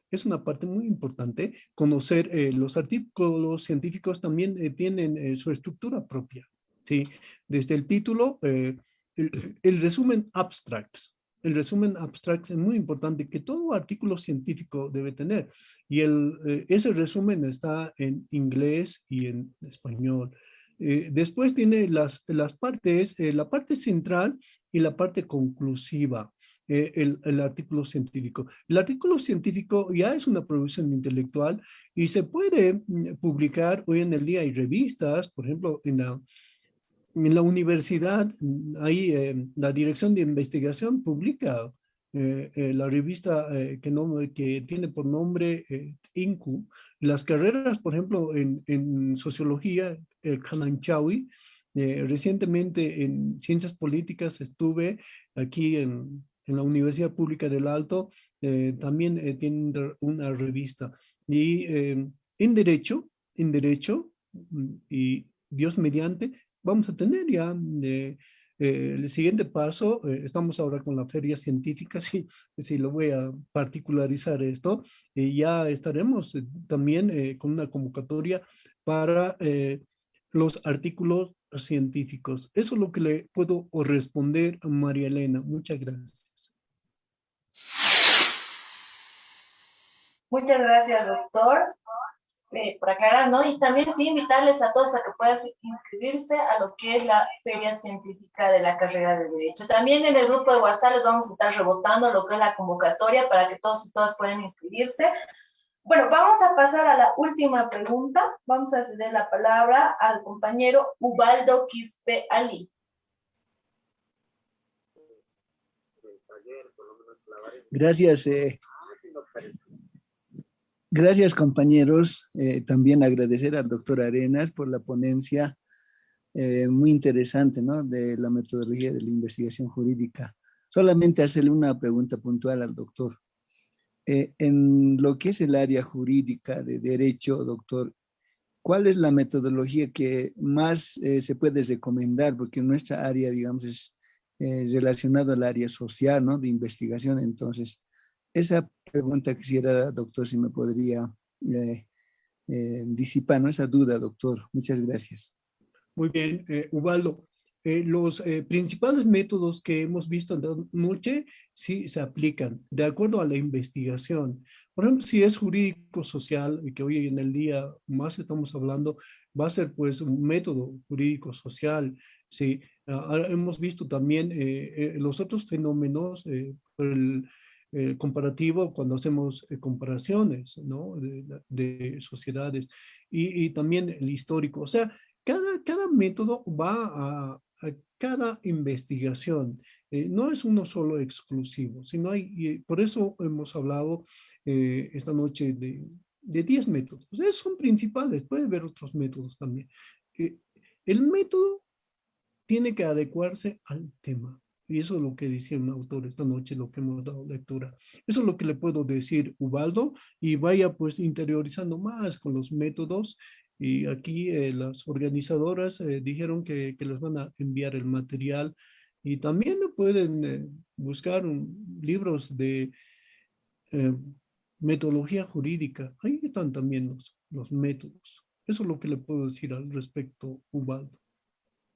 es una parte muy importante. Conocer los artículos científicos también tienen su estructura propia. ¿Sí? Desde el título, el resumen abstracts. El resumen abstract es muy importante que todo artículo científico debe tener. Y ese resumen está en inglés y en español. Después tiene las partes, la parte central y la parte conclusiva. el artículo científico. El artículo científico ya es una producción intelectual y se puede publicar hoy en el día. Hay revistas, por ejemplo, en la universidad, ahí la Dirección de Investigación publica la revista que tiene por nombre INCU. Las carreras, por ejemplo, en sociología, Kananchawi, recientemente en ciencias políticas estuve aquí en la Universidad Pública del Alto, también tienen una revista. Y en derecho, y Dios mediante, vamos a tener ya el siguiente paso. Estamos ahora con la feria científica, sí lo voy a particularizar esto, y ya estaremos también con una convocatoria para los artículos científicos. Eso es lo que le puedo responder a María Elena. Muchas gracias. Muchas gracias, doctor, por aclarar, ¿no? Y también sí invitarles a todos a que puedan inscribirse a lo que es la Feria Científica de la carrera de Derecho. También en el grupo de WhatsApp les vamos a estar rebotando lo que es la convocatoria para que todos y todas puedan inscribirse. Bueno, vamos a pasar a la última pregunta. Vamos a ceder la palabra al compañero Ubaldo Quispe Ali. Gracias. Gracias, compañeros. También agradecer al doctor Arenas por la ponencia muy interesante, ¿no?, de la metodología de la investigación jurídica. Solamente hacerle una pregunta puntual al doctor. En lo que es el área jurídica de derecho, doctor, ¿cuál es la metodología que más se puede recomendar? Porque nuestra área, digamos, es relacionada al área social, ¿no?, de investigación. Entonces, esa pregunta quisiera, doctor, si me podría disipar, ¿no?, esa duda, doctor. Muchas gracias. Muy bien, Ubaldo. Los principales métodos que hemos visto anoche sí se aplican de acuerdo a la investigación. Por ejemplo, si es jurídico social, y que hoy en el día más estamos hablando, va a ser pues un método jurídico social. Sí, ahora hemos visto también los otros fenómenos por el comparativo cuando hacemos comparaciones, ¿no?, de sociedades, y también el histórico. O sea, cada método va a cada investigación. No es uno solo exclusivo, sino por eso hemos hablado esta noche de 10 métodos. Esos son principales, puede haber otros métodos también. El método tiene que adecuarse al tema. Y eso es lo que decía un autor esta noche, lo que hemos dado lectura. Eso es lo que le puedo decir, Ubaldo, y vaya pues interiorizando más con los métodos. Y aquí las organizadoras dijeron que les van a enviar el material, y también pueden buscar libros de eh, metodología jurídica. Ahí están también los métodos. Eso es lo que le puedo decir al respecto, Ubaldo.